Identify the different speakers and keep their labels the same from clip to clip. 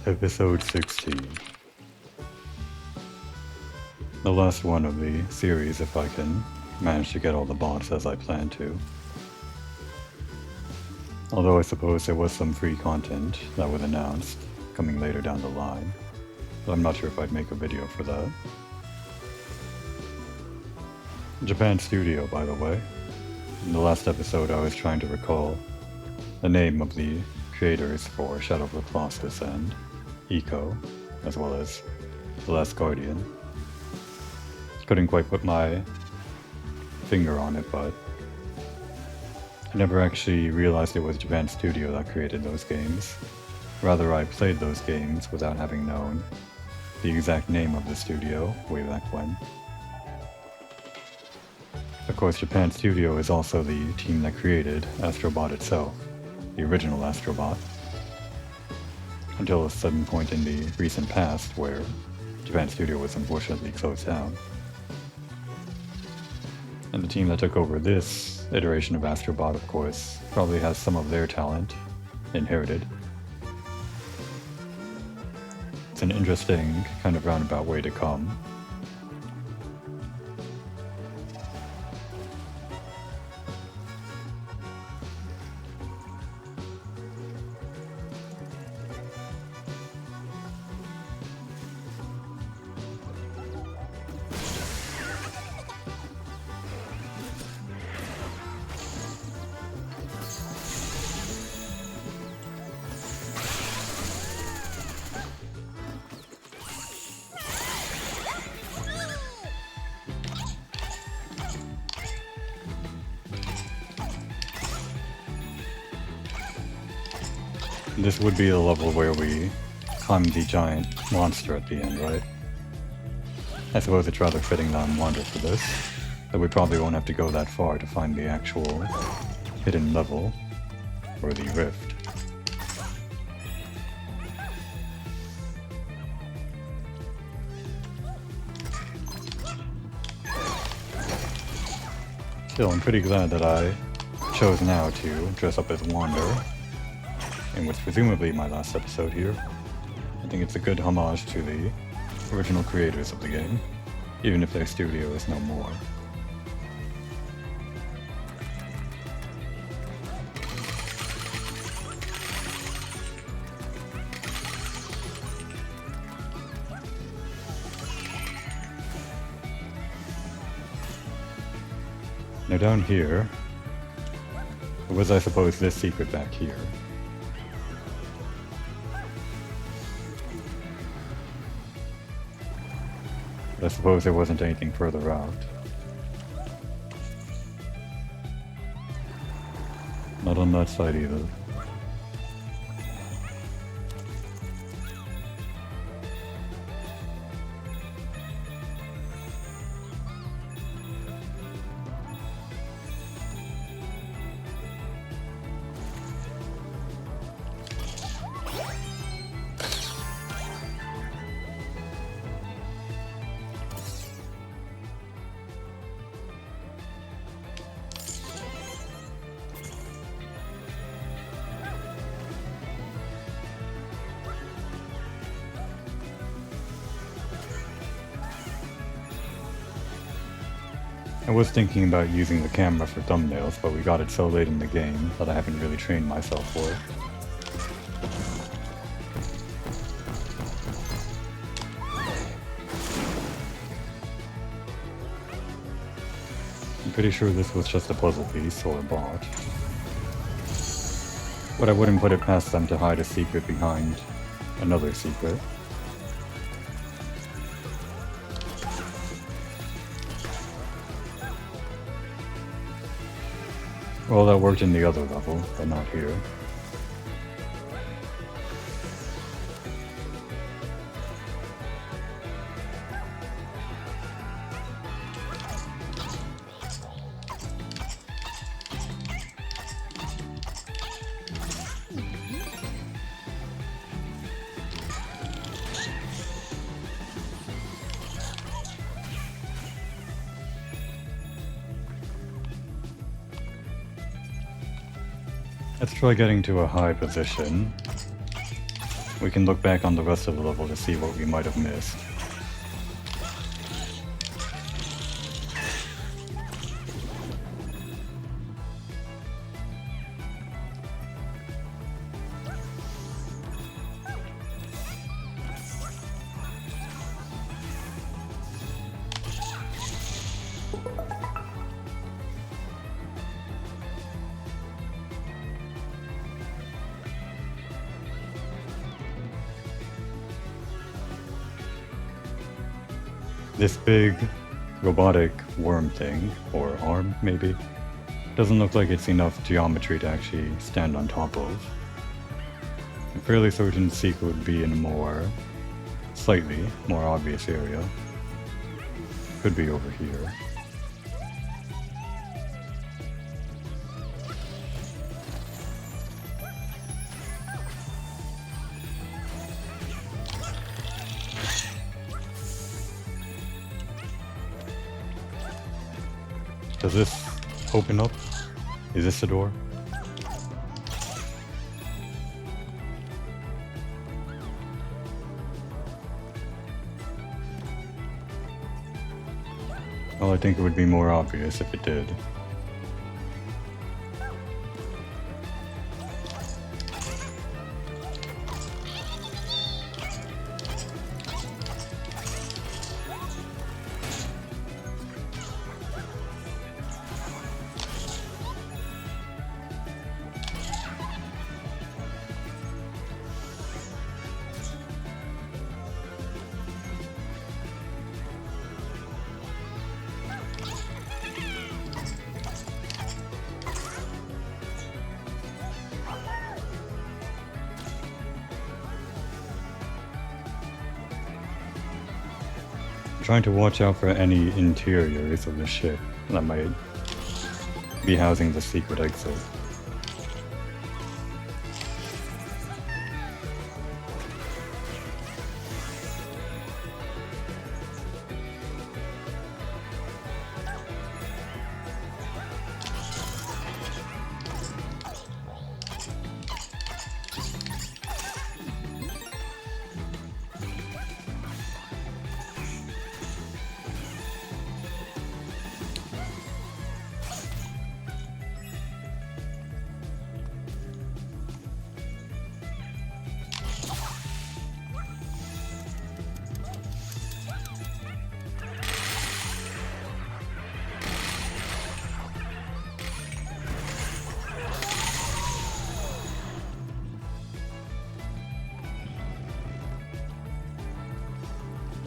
Speaker 1: Episode 16. The last one of the series if I can manage to get all the bots as I plan to. Although I suppose there was some free content that was announced coming later down the line, but I'm not sure if I'd make a video for that. Japan Studio, by the way. In the last episode I was trying to recall the name of the creators for Shadow of the Colossus and Eco, as well as The Last Guardian. Couldn't quite put my finger on it, but I never actually realized it was Japan Studio that created those games. Rather, I played those games without having known the exact name of the studio way back when. Of course, Japan Studio is also the team that created Astro Bot itself, the original Astro Bot, until a sudden point in the recent past where Japan Studio was unfortunately closed down. And the team that took over this iteration of Astro Bot, of course, probably has some of their talent inherited. It's an interesting kind of roundabout way to come. This would be the level where we climb the giant monster at the end, right? I suppose it's rather fitting that I'm Wander for this, though we probably won't have to go that far to find the actual hidden level, or the rift. Still, I'm pretty glad that I chose now to dress up as Wander, in what's presumably my last episode here. I think it's a good homage to the original creators of the game, even if their studio is no more. Now down here, was I suppose this secret back here? I suppose there wasn't anything further out. Not on that side either. I was thinking about using the camera for thumbnails, but we got it so late in the game that I haven't really trained myself for it. I'm pretty sure this was just a puzzle piece or a bot. But I wouldn't put it past them to hide a secret behind another secret. Well, that worked in the other level, but not here. Let's try getting to a high position. we can look back on the rest of the level to see what we might have missed. This big robotic worm thing, or arm maybe, doesn't look like it's enough geometry to actually stand on top of. I'm fairly certain Seek would be in a slightly more obvious area. Could be over here. Does this open up? Is this the door? Well, I think it would be more obvious if it did. Trying to watch out for any interiors of the ship that might be housing the secret exit.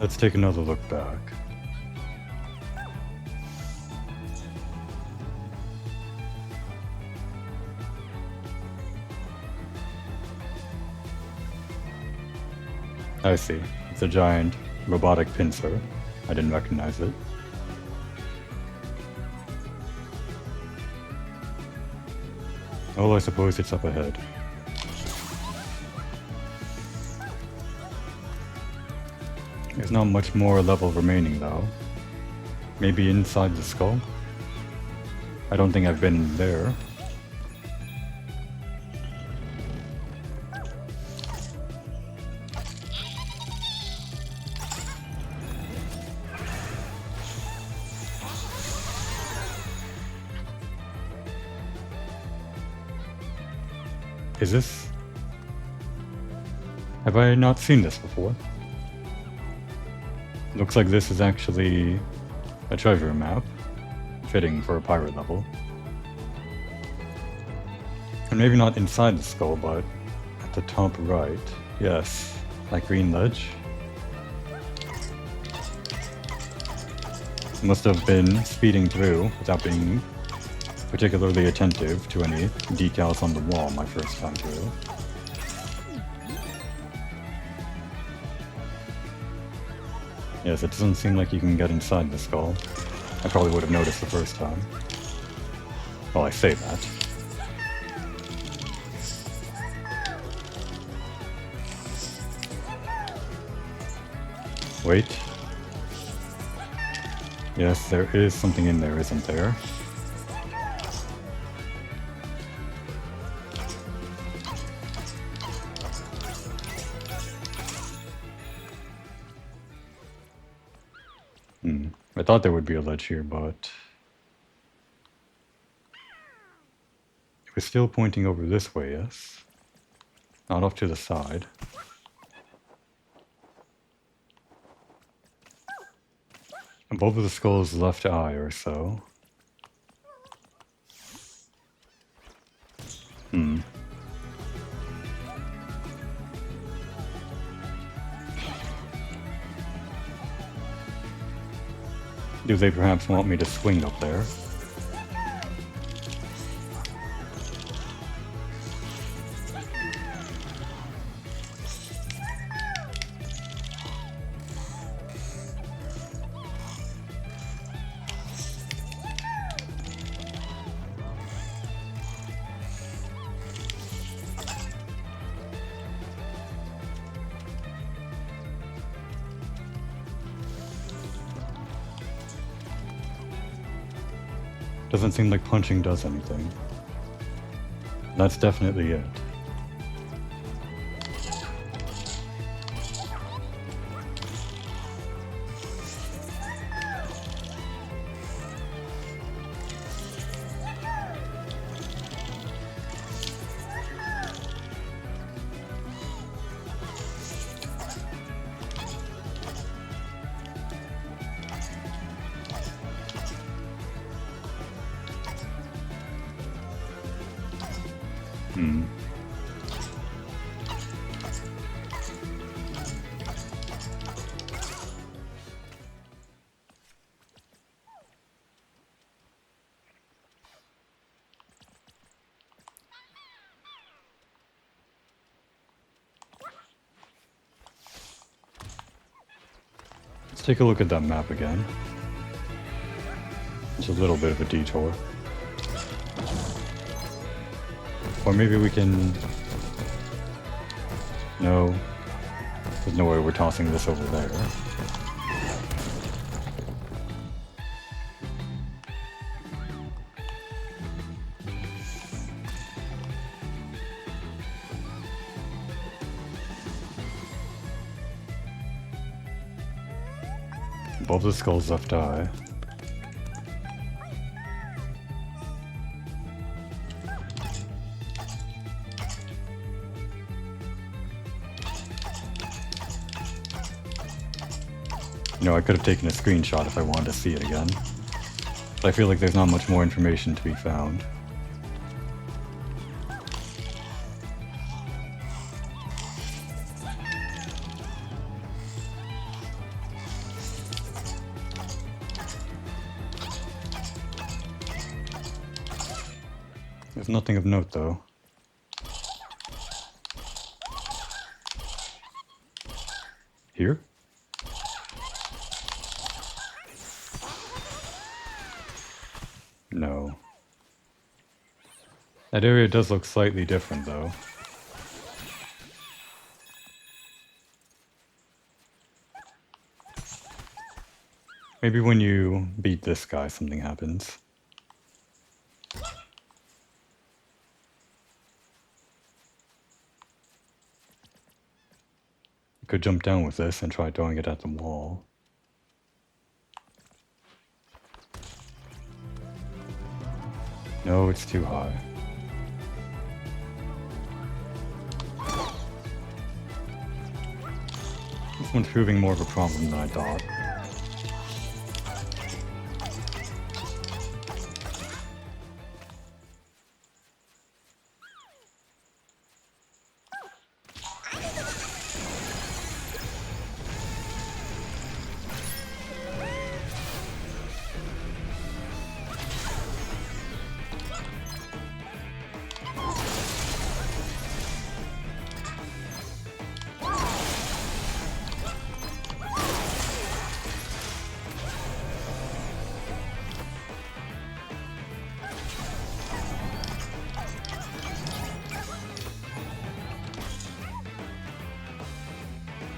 Speaker 1: Let's take another look back. I see. It's a giant robotic pincer. I didn't recognize it. Oh, I suppose it's up ahead. There's not much more level remaining though. Maybe inside the skull? I don't think I've been there. Is this? Have I not seen this before? Looks like this is actually a treasure map, fitting for a pirate level. And maybe not inside the skull, but at the top right. Yes, that green ledge. Must have been speeding through without being particularly attentive to any decals on the wall my first time through. Yes, it doesn't seem like you can get inside the skull. I probably would have noticed the first time. Well, I say that. Wait. Yes, there is something in there, isn't there? I thought there would be a ledge here, but it was still pointing over this way, yes? Not off to the side. Above the skull's left eye or so. Do they perhaps want me to swing up there? Doesn't seem like punching does anything. That's definitely it. Let's take a look at that map again. It's a little bit of a detour. Or maybe we can... No. There's no way we're tossing this over there. Above the skull's left eye. You know, I could have taken a screenshot if I wanted to see it again. But I feel like there's not much more information to be found. There's nothing of note, though. Here? No. That area does look slightly different, though. Maybe when you beat this guy, something happens. Could jump down with this and try throwing it at the wall. No, it's too high. This one's proving more of a problem than I thought.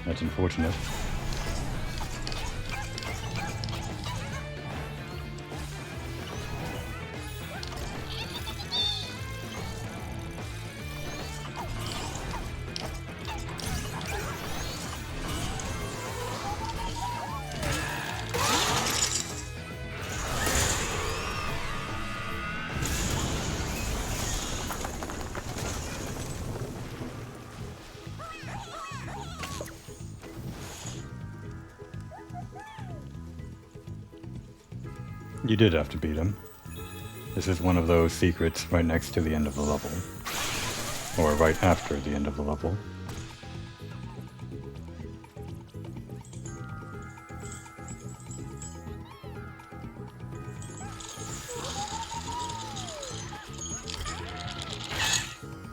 Speaker 1: That's unfortunate. You did have to beat him. This is one of those secrets right next to the end of the level. Or right after the end of the level.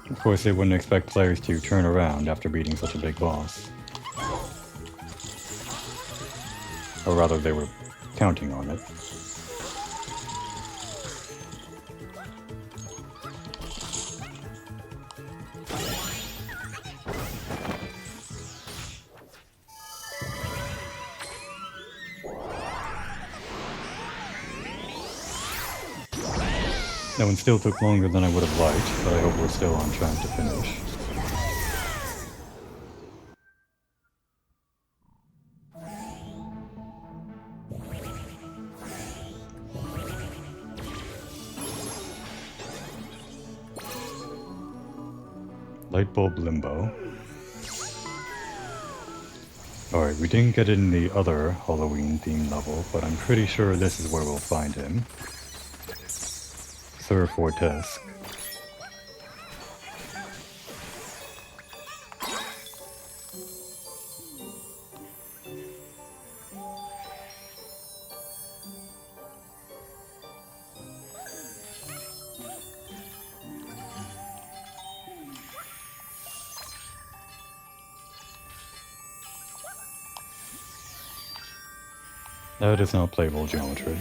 Speaker 1: Of course, they wouldn't expect players to turn around after beating such a big boss. Or rather, they were counting on it. That one still took longer than I would have liked, but I hope we're still on track to finish. Lightbulb Limbo. Alright, we didn't get it in the other Halloween-themed level, but I'm pretty sure this is where we'll find him. Sir Fortesque. That is not playable geometry.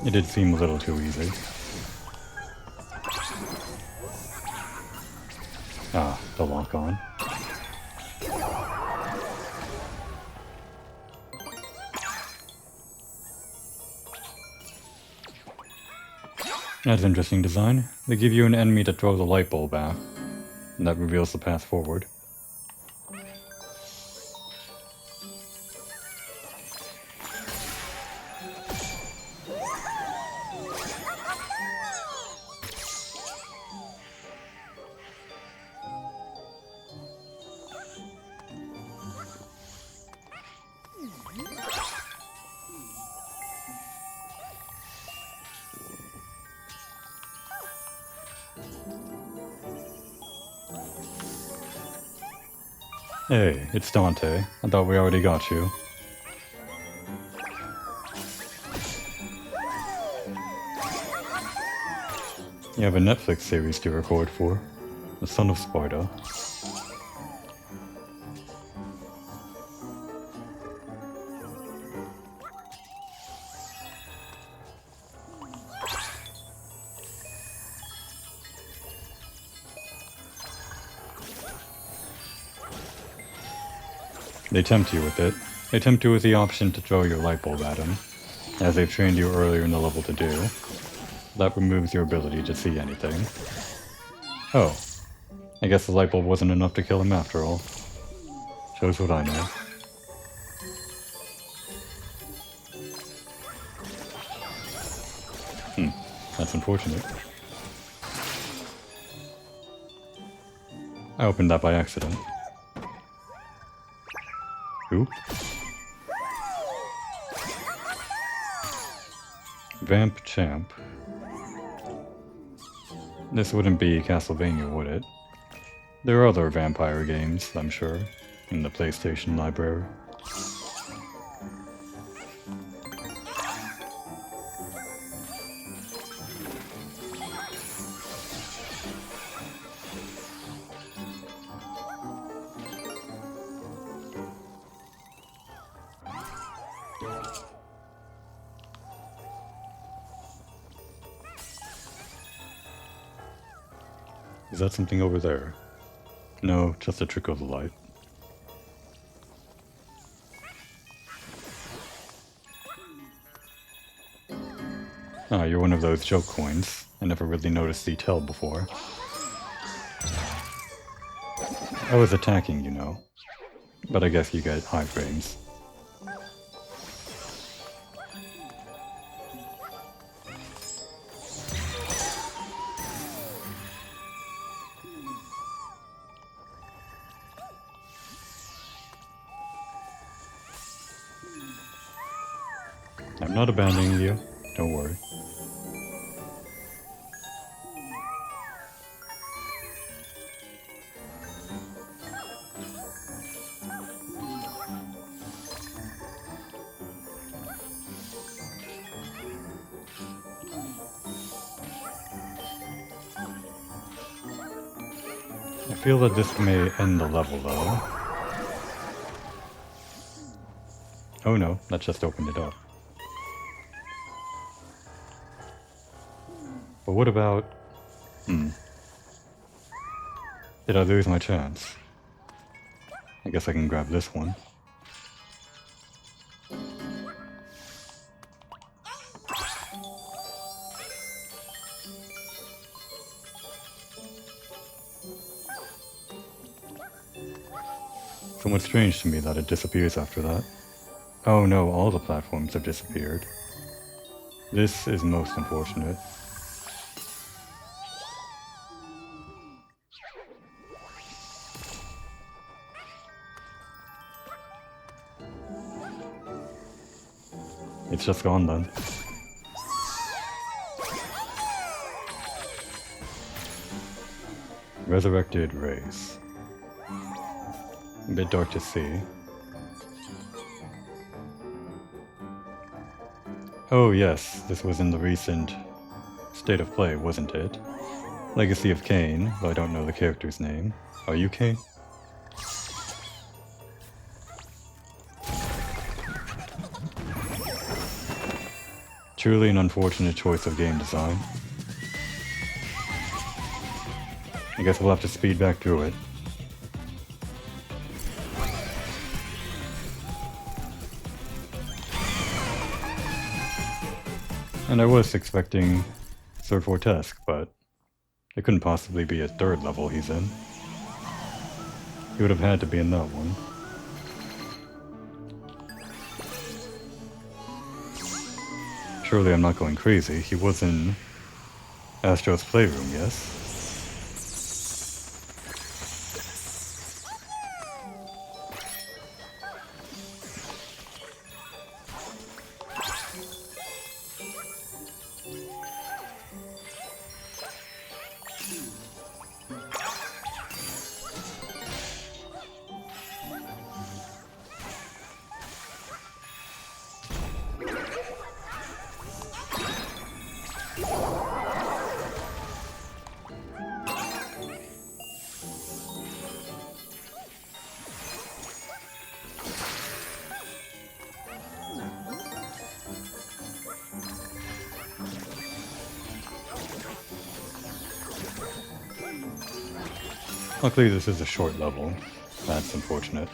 Speaker 1: It did seem a little too easy. Ah, the lock-on. That's interesting design. They give you an enemy to throw the light bulb at, and that reveals the path forward. Hey, it's Dante. I thought we already got you. You have a Netflix series to record for. The Son of Sparta. They tempt you with it. They tempt you with the option to throw your light bulb at him, as they've trained you earlier in the level to do. That removes your ability to see anything. Oh. I guess the light bulb wasn't enough to kill him after all. Shows what I know. That's unfortunate. I opened that by accident. Who? Vamp Champ. This wouldn't be Castlevania, would it? There are other vampire games, I'm sure, in the PlayStation library. Is that something over there? No, just a trick of the light. Ah, you're one of those joke coins. I never really noticed the tell before. I was attacking, you know. But I guess you get high frames. I'm not abandoning you, don't worry. I feel that this may end the level though. Oh no, that just opened it up. But what about... Did I lose my chance? I guess I can grab this one. Somewhat strange to me that it disappears after that. Oh no, all the platforms have disappeared. This is most unfortunate. It's just gone then. Resurrected rays. A bit dark to see. Oh yes, this was in the recent State of Play, wasn't it? Legacy of Kain, though I don't know the character's name. Are you Kain? Truly an unfortunate choice of game design. I guess we'll have to speed back through it. And I was expecting Sword Fortesk, but it couldn't possibly be a third level he's in. He would have had to be in that one. Surely I'm not going crazy. He was in Astro's Playroom, yes? Luckily this is a short level. That's unfortunate.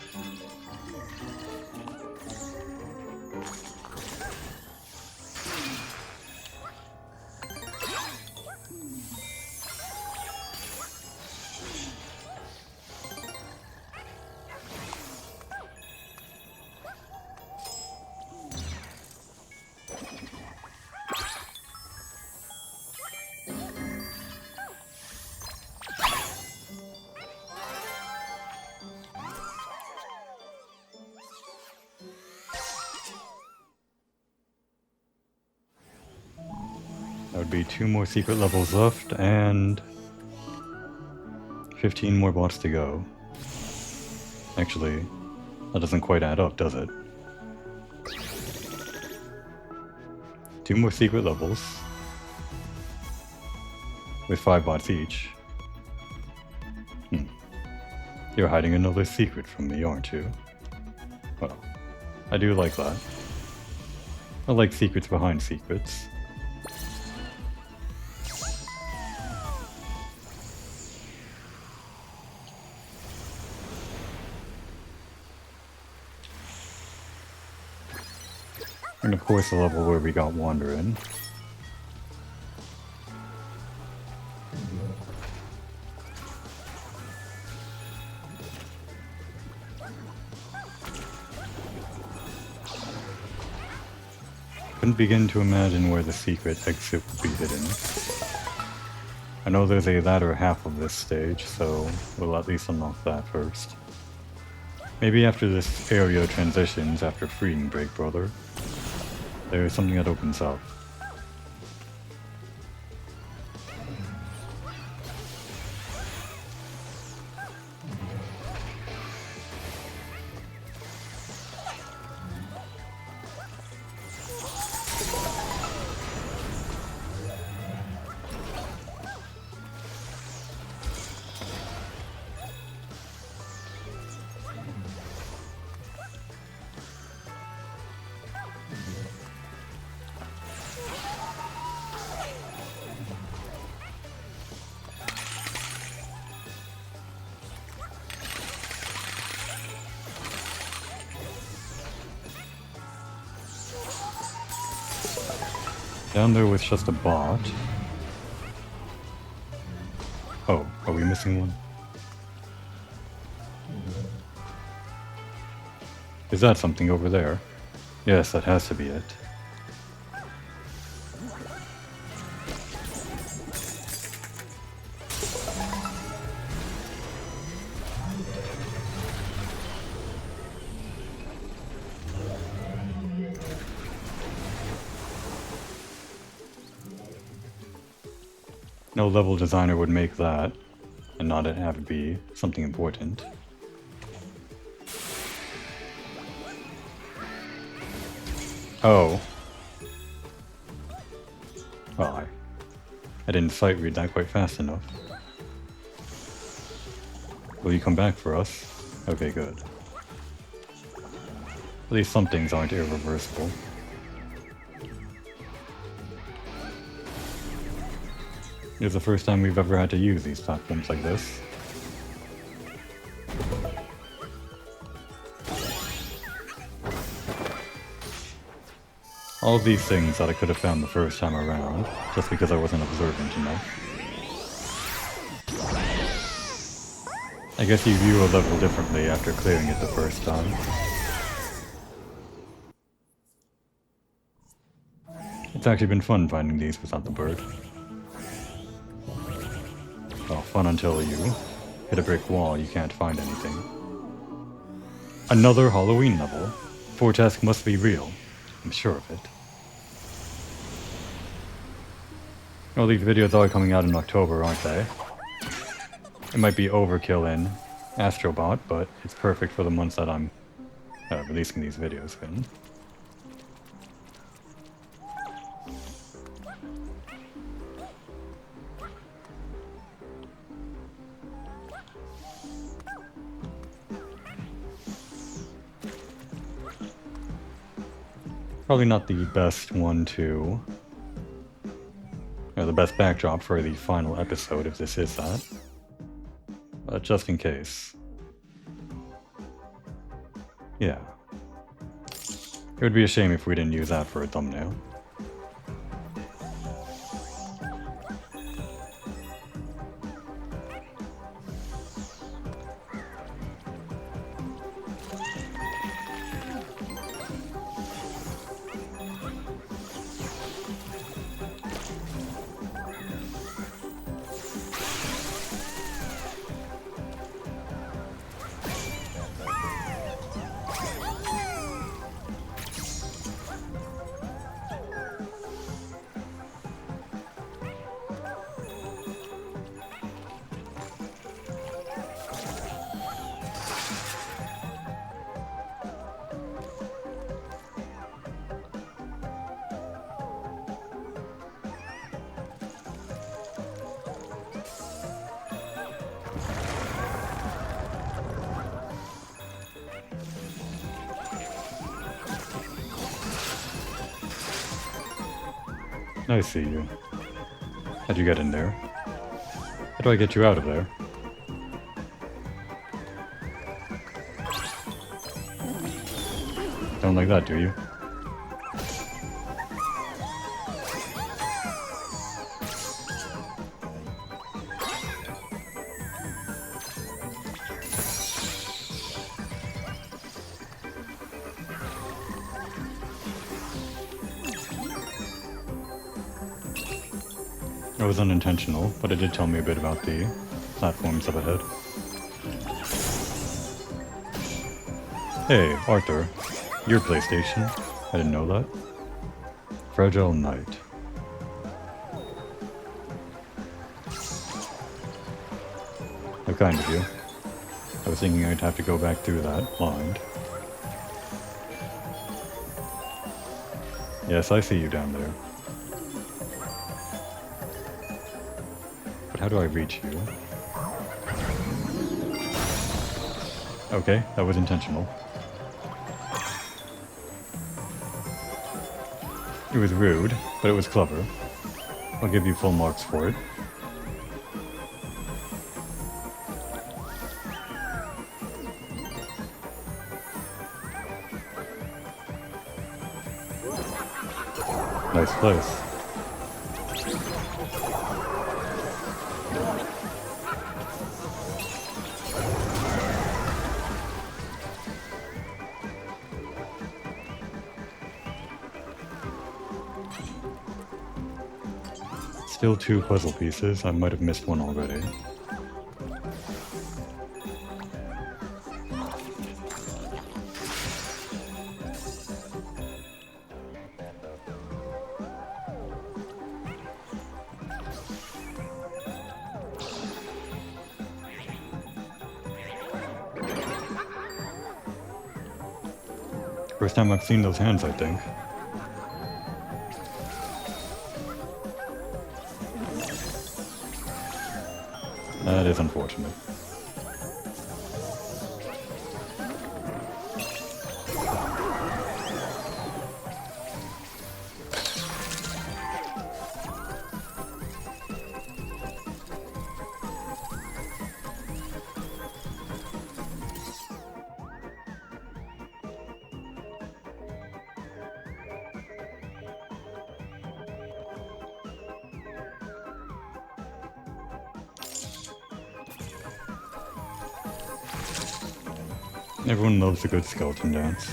Speaker 1: That would be 2 more secret levels left, and 15 more bots to go. Actually, that doesn't quite add up, does it? 2 more secret levels, with 5 bots each. You're hiding another secret from me, aren't you? Well, I do like that. I like secrets behind secrets. And of course the level where we got Wander in. Couldn't begin to imagine where the secret exit would be hidden. I know there's a latter half of this stage, so we'll at least unlock that first. Maybe after this area transitions after freeing Break Brother, there's something that opens up. Down there with just a bot. Oh, are we missing one? Is that something over there? Yes, that has to be it. No level designer would make that and not have it be something important. Oh. Well, I didn't sight read that quite fast enough. Will you come back for us? Okay, good. At least some things aren't irreversible. It's the first time we've ever had to use these platforms like this. All of these things that I could have found the first time around, just because I wasn't observant enough. I guess you view a level differently after clearing it the first time. It's actually been fun finding these without the bird. Well, fun until you hit a brick wall, you can't find anything. Another Halloween level. Forecast must be real. I'm sure of it. Well, these videos are coming out in October, aren't they? It might be overkill in Astro Bot, but it's perfect for the months that I'm releasing these videos in. Probably not the best one to... the best backdrop for the final episode, if this is that. But just in case. Yeah. It would be a shame if we didn't use that for a thumbnail. I see you. How'd you get in there? How do I get you out of there? Don't like that, do you? It was unintentional, but it did tell me a bit about the platforms up ahead. Hey, Arthur. Your PlayStation. I didn't know that. Fragile Knight. How kind of you. I was thinking I'd have to go back through that blind. Yes, I see you down there. But how do I reach you? Okay, that was intentional. It was rude, but it was clever. I'll give you full marks for it. Nice place. Still 2 puzzle pieces. I might have missed one already. First time I've seen those hands, I think. That is unfortunate. Everyone loves a good skeleton dance.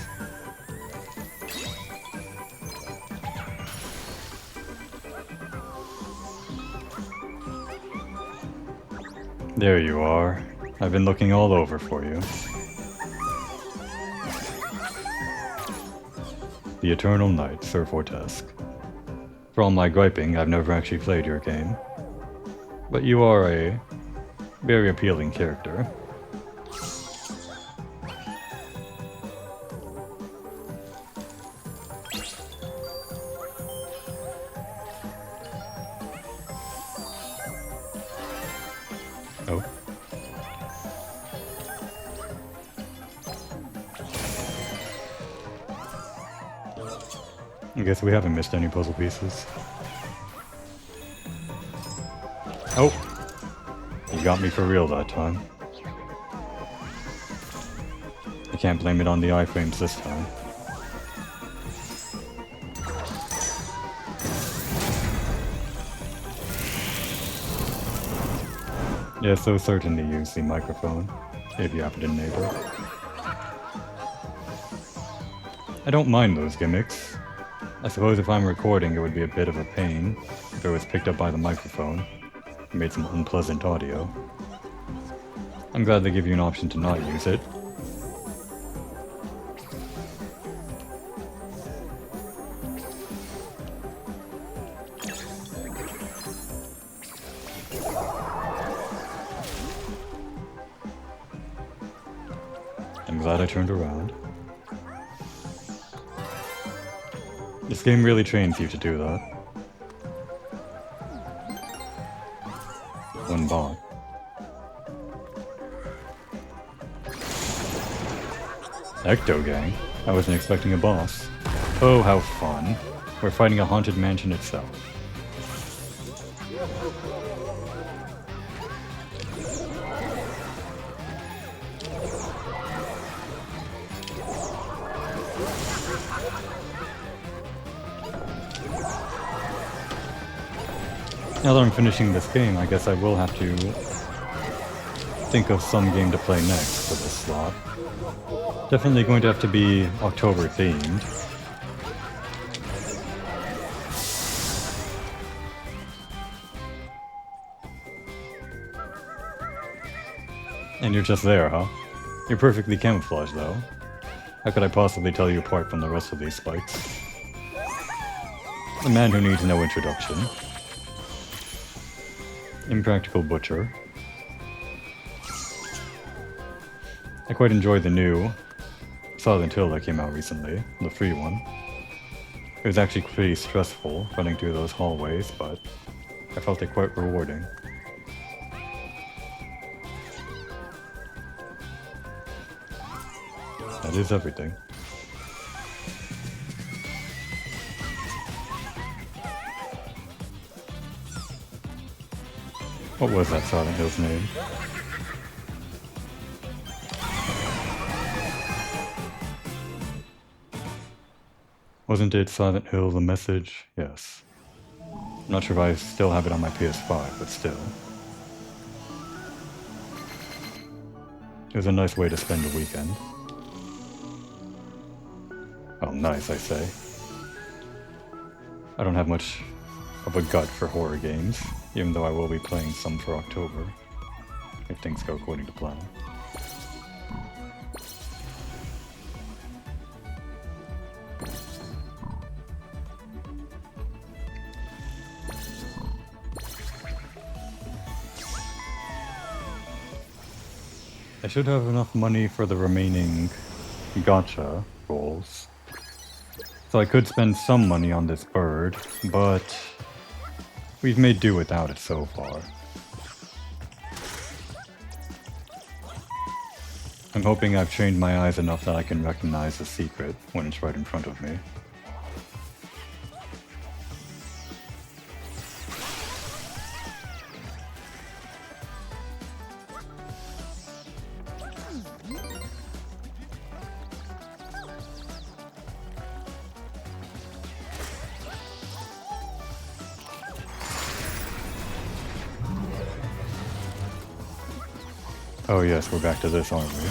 Speaker 1: There you are. I've been looking all over for you. The Eternal Knight, Sir Fortesque. For all my griping, I've never actually played your game. But you are a very appealing character. Oh. I guess we haven't missed any puzzle pieces. Oh! You got me for real that time. I can't blame it on the iframes this time. Yeah, so certain to use the microphone, if you happen to enable it. I don't mind those gimmicks. I suppose if I'm recording it would be a bit of a pain if it was picked up by the microphone and made some unpleasant audio. I'm glad they give you an option to not use it. I'm glad I turned around. This game really trains you to do that. One bot. Ecto Gang? I wasn't expecting a boss. Oh, how fun. We're fighting a haunted mansion itself. Now that I'm finishing this game, I guess I will have to think of some game to play next for this slot. Definitely going to have to be October themed. And you're just there, huh? You're perfectly camouflaged, though. How could I possibly tell you apart from the rest of these spikes? The man who needs no introduction. Impractical Butcher. I quite enjoyed the new Silent Hill that came out recently, the free one. It was actually pretty stressful running through those hallways, but I felt it quite rewarding. That is everything. What was that Silent Hill's name? Wasn't it Silent Hill The Message? Yes. I'm not sure if I still have it on my PS5, but still. It was a nice way to spend the weekend. Oh, nice, I say. I don't have much of a gut for horror games, even though I will be playing some for October, if things go according to plan. I should have enough money for the remaining gacha rolls. So I could spend some money on this bird, but we've made do without it so far. I'm hoping I've trained my eyes enough that I can recognize the secret when it's right in front of me. Oh yes, we're back to this, aren't we?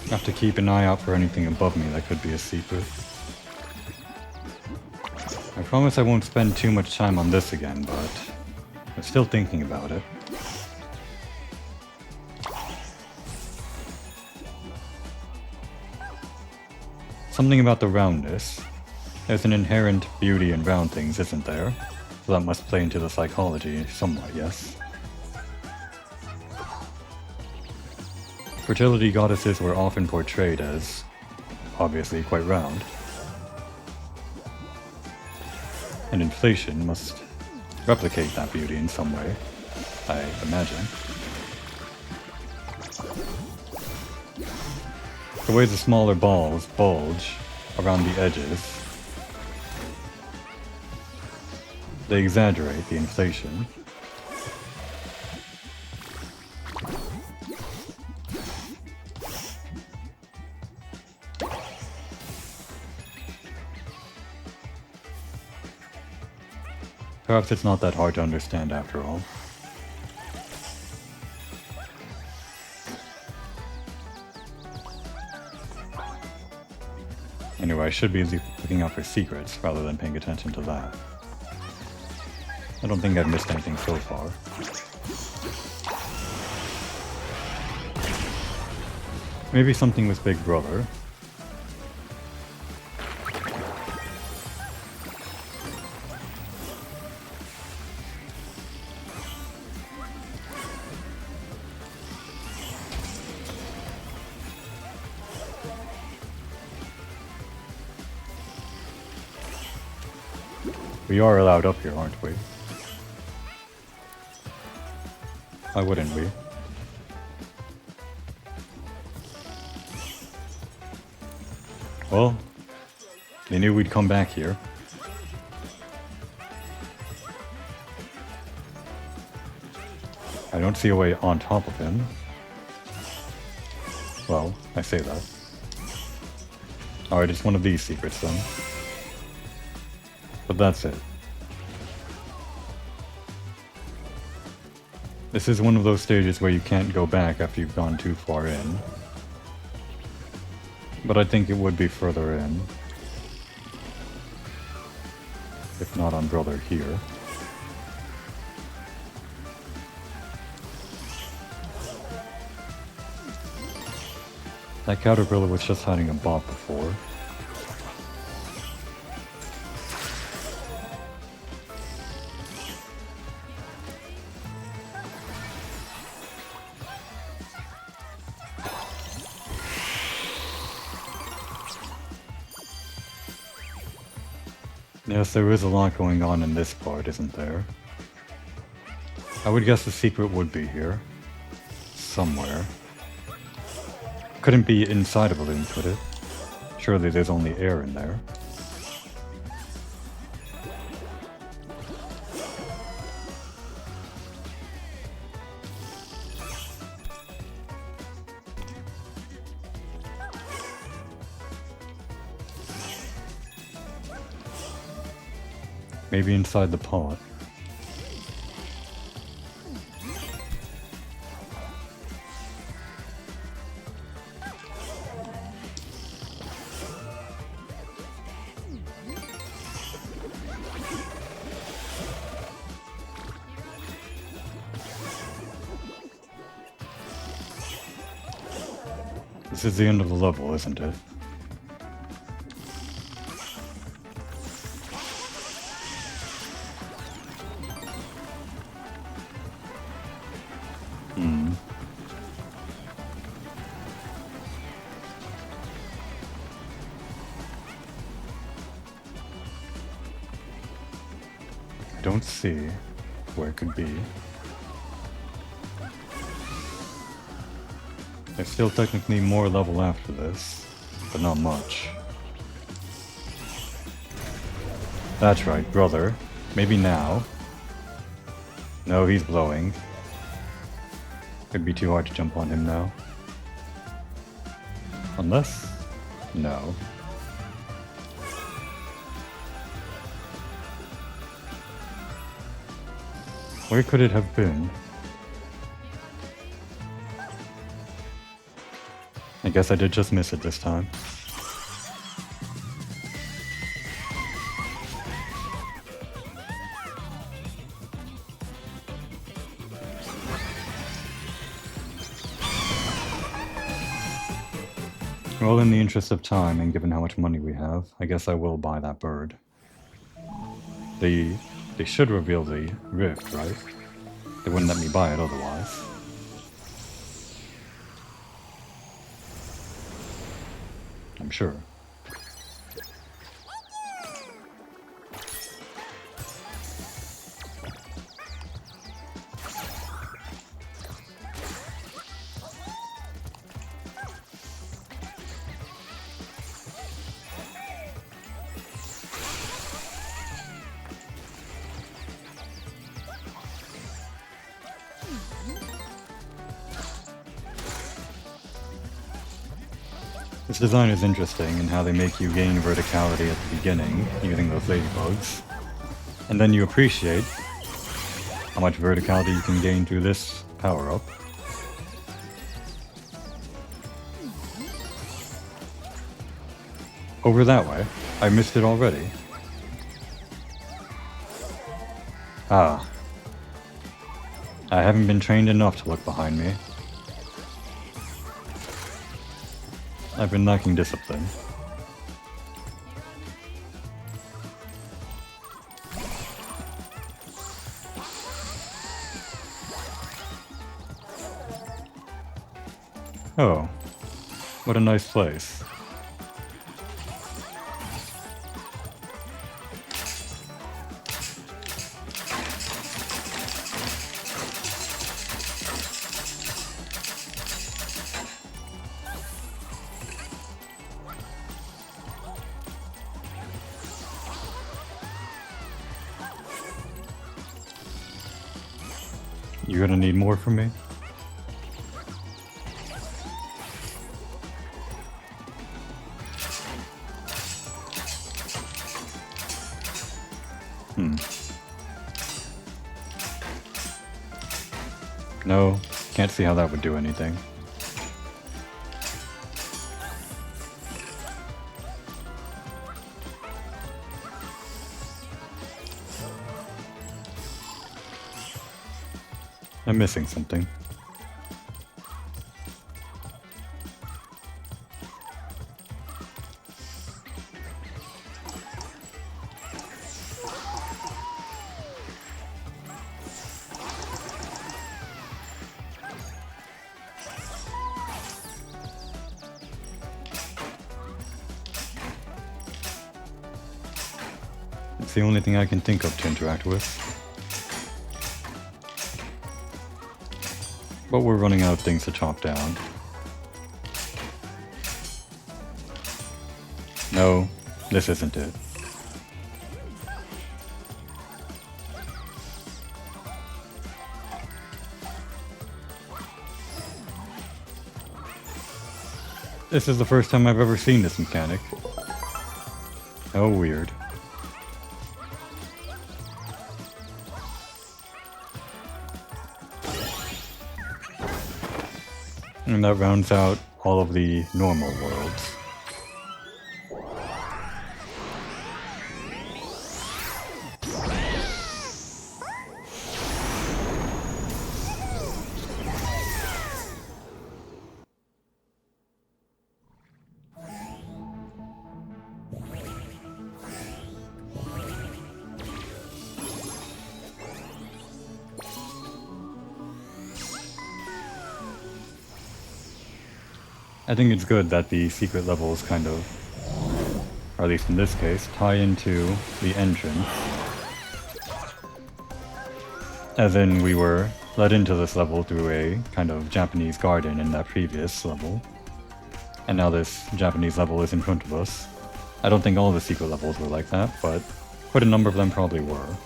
Speaker 1: I have to keep an eye out for anything above me that could be a secret. I promise I won't spend too much time on this again, but I'm still thinking about it. Something about the roundness. There's an inherent beauty in round things, isn't there? So that must play into the psychology somewhat, yes? Fertility goddesses were often portrayed as, obviously, quite round. And inflation must replicate that beauty in some way, I imagine. The way the smaller balls bulge around the edges, they exaggerate the inflation. Perhaps it's not that hard to understand after all. Anyway, I should be looking out for secrets rather than paying attention to that. I don't think I've missed anything so far. Maybe something with Big Brother. We are allowed up here, aren't we? Why wouldn't we? Well, they knew we'd come back here. I don't see a way on top of him. Well, I say that. Alright, it's one of these secrets then. But that's it. This is one of those stages where you can't go back after you've gone too far in. But I think it would be further in. If not on Brother here. That caterpillar was just hiding a bot before. Yes, there is a lot going on in this part, isn't there? I would guess the secret would be here. Somewhere. Couldn't be inside of a balloon, could it? Surely there's only air in there. Maybe inside the pot. This is the end of the level, isn't it? I don't see where it could be. There's still technically more level after this, but not much. That's right, brother. Maybe now. No, he's blowing. It'd be too hard to jump on him now. Unless... no. Where could it have been? I guess I did just miss it this time. Well, in the interest of time, and given how much money we have, I guess I will buy that bird. They should reveal the rift, right? They wouldn't let me buy it otherwise. I'm sure. This design is interesting in how they make you gain verticality at the beginning, using those ladybugs, and then you appreciate how much verticality you can gain through this power-up. Over that way? I missed it already. Ah. I haven't been trained enough to look behind me. I've been lacking discipline. Oh, what a nice place. You're gonna need more from me? No, can't see how that would do anything. I'm missing something. It's the only thing I can think of to interact with. But we're running out of things to chop down. No, this isn't it. This is the first time I've ever seen this mechanic. How weird. And that rounds out all of the normal worlds. I think it's good that the secret levels kind of, or at least in this case, tie into the entrance. As in, we were led into this level through a kind of Japanese garden in that previous level. And now this Japanese level is in front of us. I don't think all of the secret levels were like that, but quite a number of them probably were.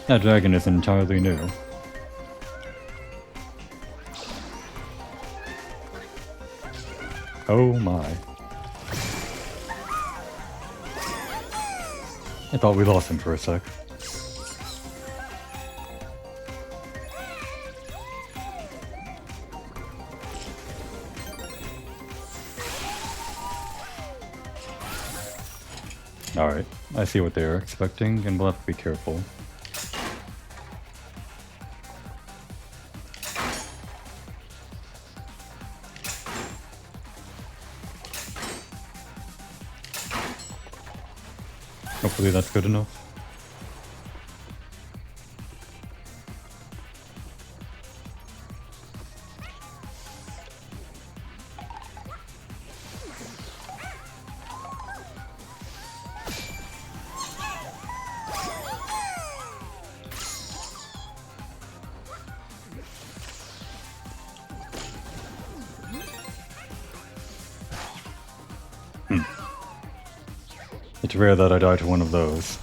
Speaker 1: That dragon is entirely new. Oh my. I thought we lost him for a sec. Alright, I see what they are expecting, and we'll have to be careful. Hopefully that's good enough. It's rare that I die to one of those.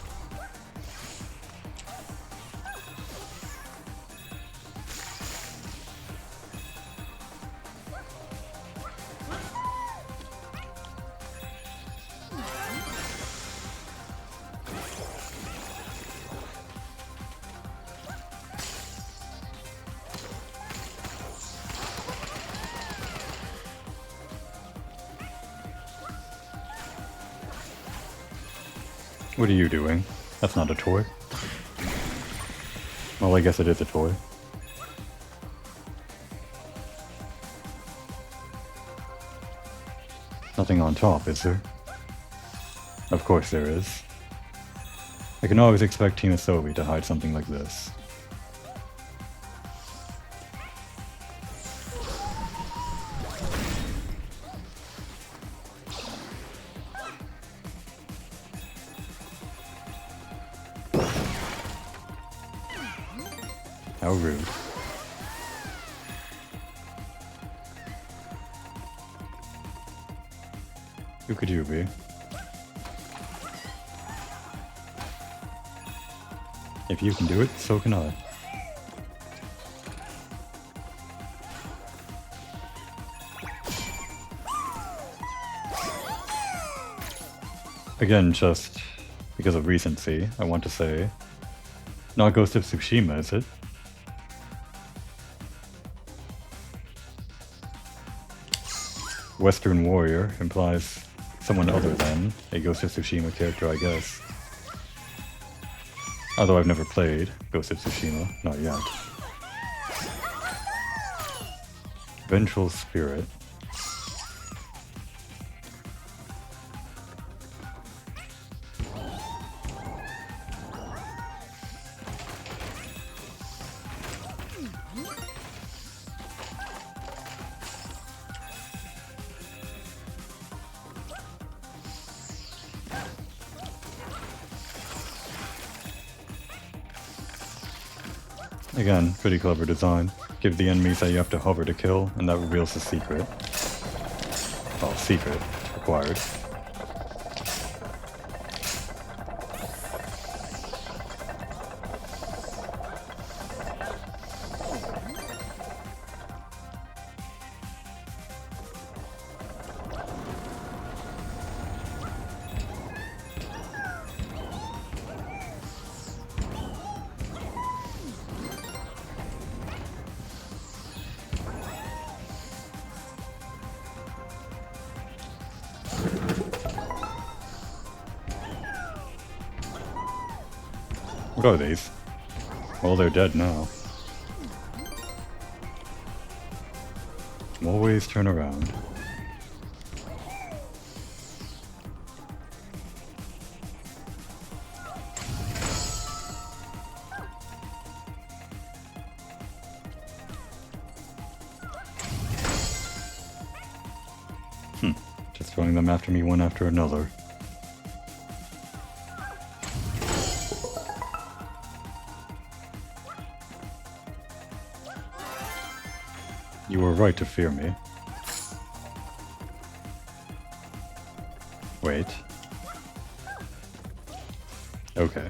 Speaker 1: What are you doing? That's not a toy. Well, I guess it is a toy. Nothing on top, is there? Of course there is. I can always expect Team Asobi to hide something like this. How rude. Who could you be? If you can do it, so can I. Again, just because of recency, I want to say, not Ghost of Tsushima, is it? Western Warrior implies someone other than a Ghost of Tsushima character, I guess. Although I've never played Ghost of Tsushima, not yet. Vengeful Spirit. Again, pretty clever design. Give the enemies that you have to hover to kill, and that reveals the secret. Well, secret required. What are these? Well, they're dead now. Always turn around. Just throwing them after me one after another. You were right to fear me. Wait. Okay.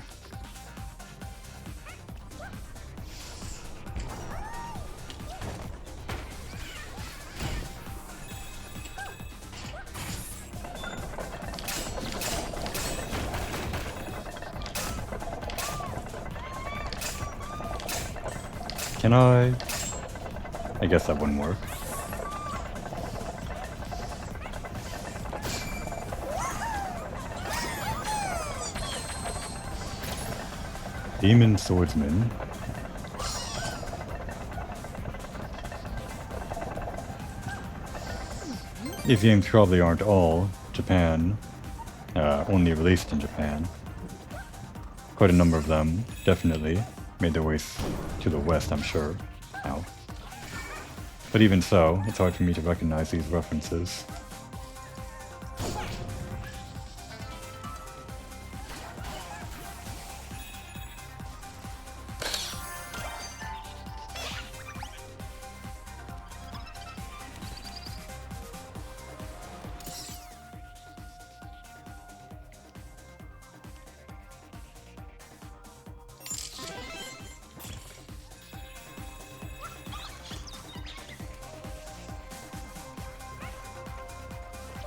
Speaker 1: Can I guess that wouldn't work. Demon Swordsman. These games probably aren't all Japan, only released in Japan. Quite a number of them definitely made their way to the West, I'm sure, now. But even so, it's hard for me to recognize these references.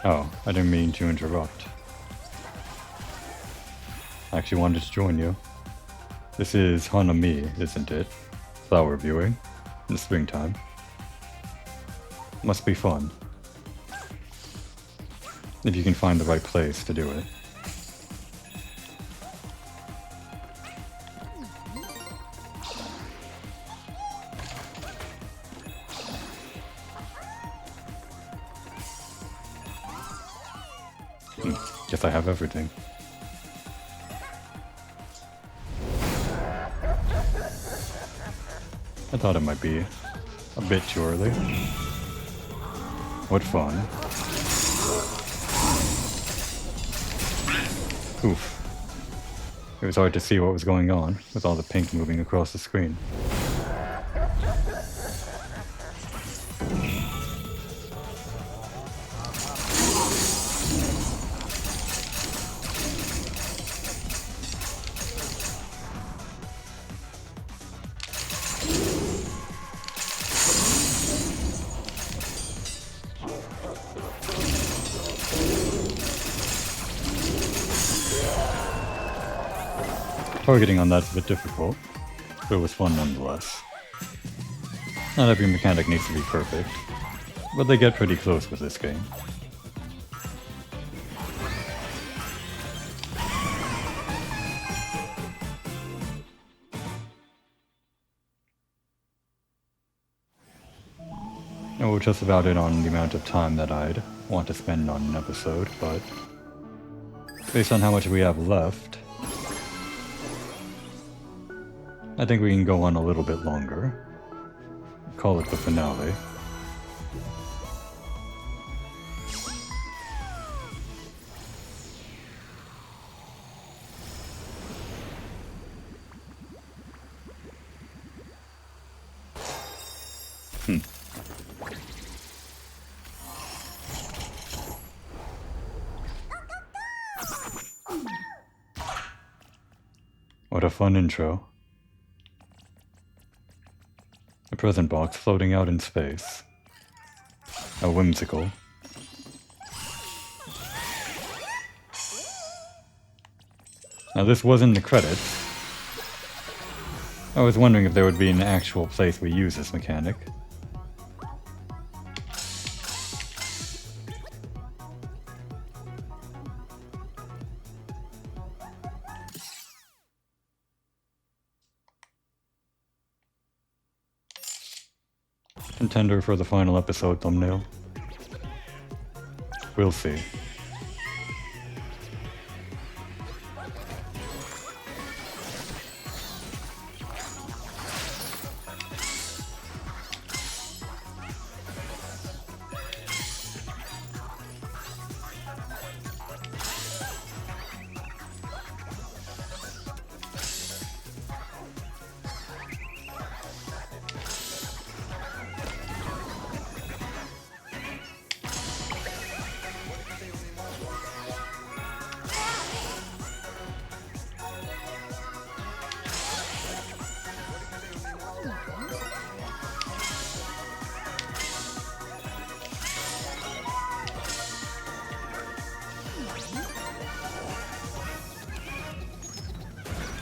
Speaker 1: Oh, I didn't mean to interrupt. I actually wanted to join you. This is Hanami, isn't it? Flower viewing in the springtime. Must be fun. If you can find the right place to do it. Guess I have everything. I thought it might be a bit too early. What fun. Oof. It was hard to see what was going on with all the pink moving across the screen. targeting on that's a bit difficult, but it was fun nonetheless. Not every mechanic needs to be perfect, but they get pretty close with this game. And we're just about it on the amount of time that I'd want to spend on an episode, but based on how much we have left, I think we can go on a little bit longer. Call it the finale. What a fun intro. A present box floating out in space. How whimsical. Now this was in the credits. I was wondering if there would be an actual place we use this mechanic. Contender for the final episode thumbnail. We'll see.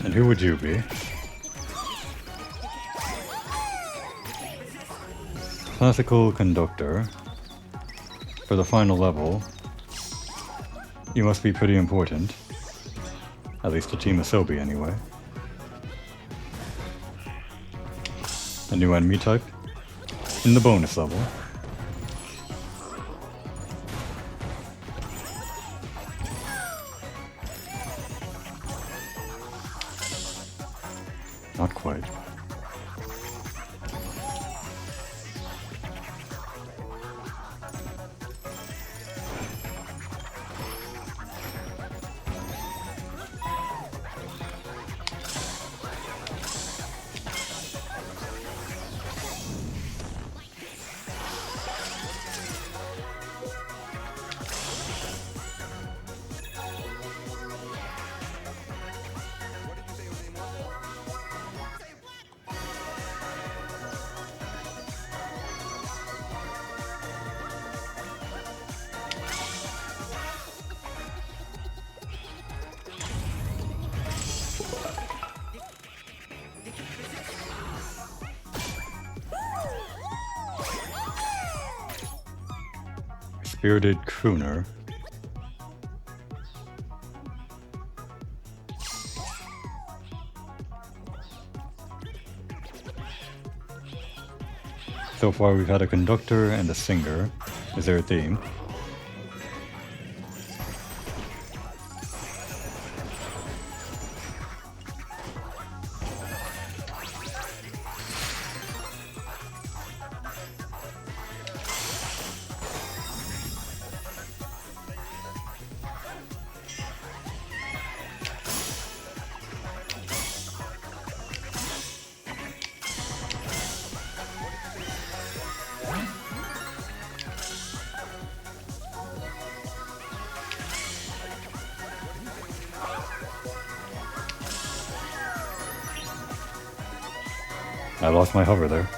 Speaker 1: And who would you be? Classical conductor. For the final level, you must be pretty important. At least to Team Asobi anyway. A new enemy type in the bonus level. Not quite. Spirited crooner. So far we've had a conductor and a singer. Is there a theme? I lost my hover there.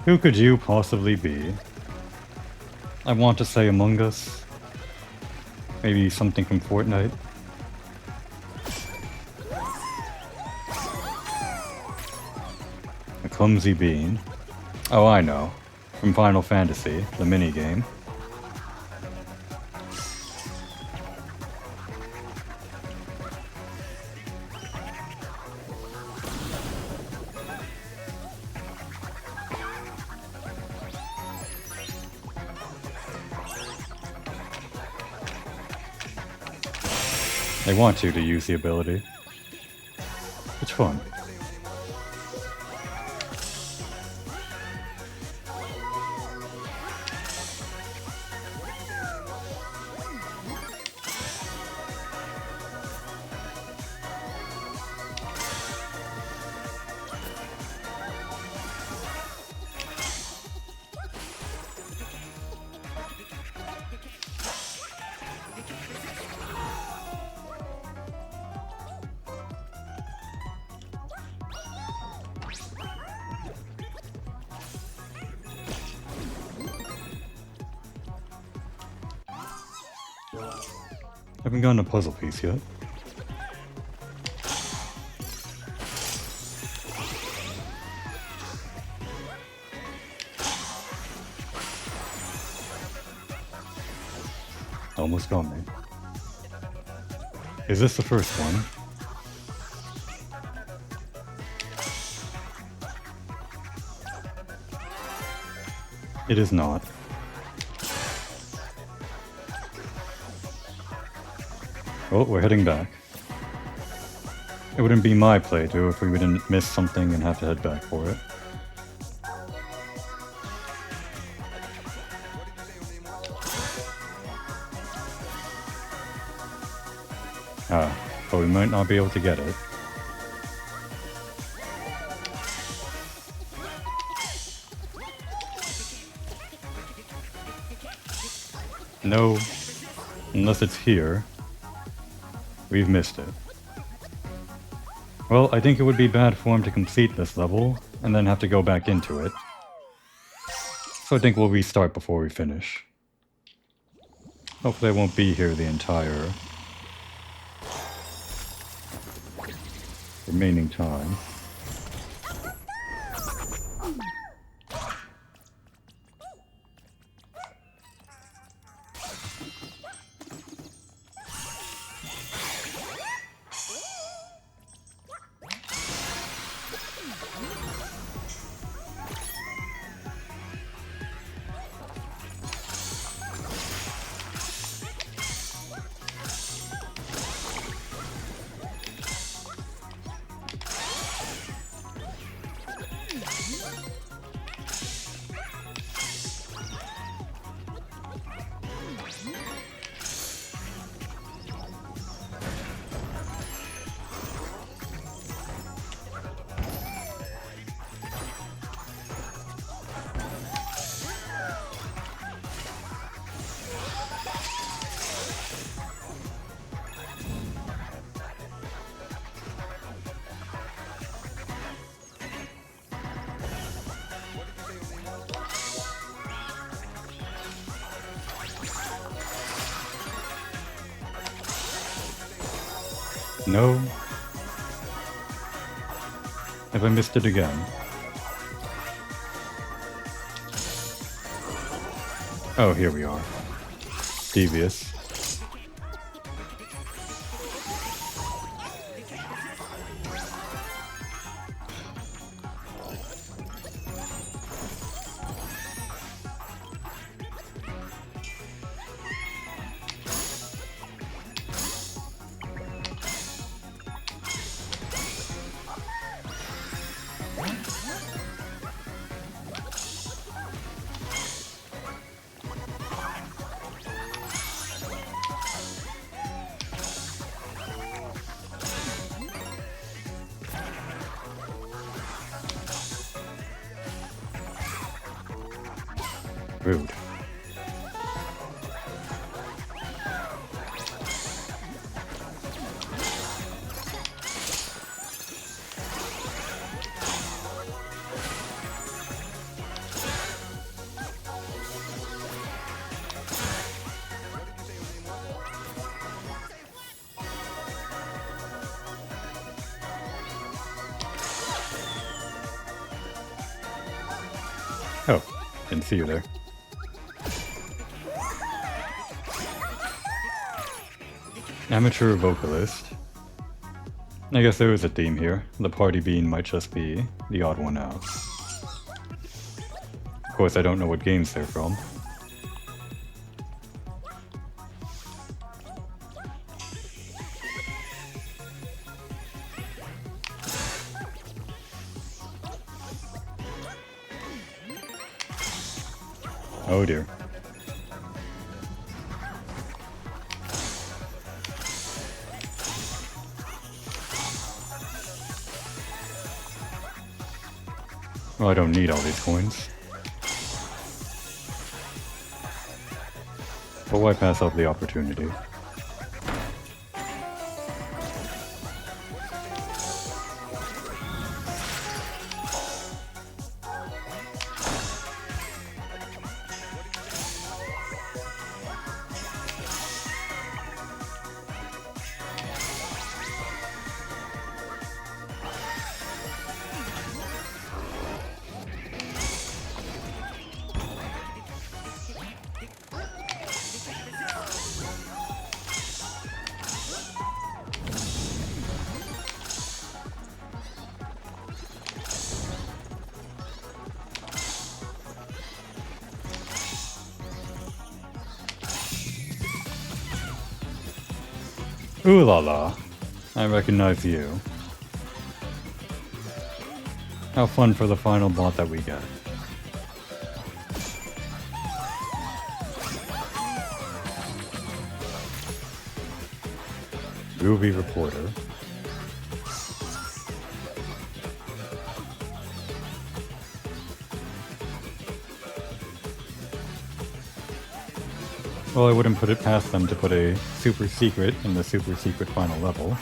Speaker 1: Who could you possibly be? I want to say Among Us. Maybe something from Fortnite. A clumsy bean. Oh, I know. From Final Fantasy, the minigame. They want you to use the ability. Which one? Haven't gotten a puzzle piece yet. Almost got me. Is this the first one? It is not. Oh, we're heading back. It wouldn't be my playthrough if we didn't miss something and have to head back for it. But we might not be able to get it. No, unless it's here. We've missed it. Well, I think it would be bad form to complete this level, and then have to go back into it. So I think we'll restart before we finish. Hopefully I won't be here the entire remaining time. No. Have I missed it again? Oh, here we are. Devious. Rude. Didn't see you there. Amateur vocalist. I guess there is a theme here. The party bean might just be the odd one out. Of course, I don't know what games they're from. Oh dear. Well, I don't need all these coins. But why pass up the opportunity? Ooh la la, I recognize you. How fun for the final bot that we get. Groovy reporter. Well, I wouldn't put it past them to put a super secret in the super secret final level.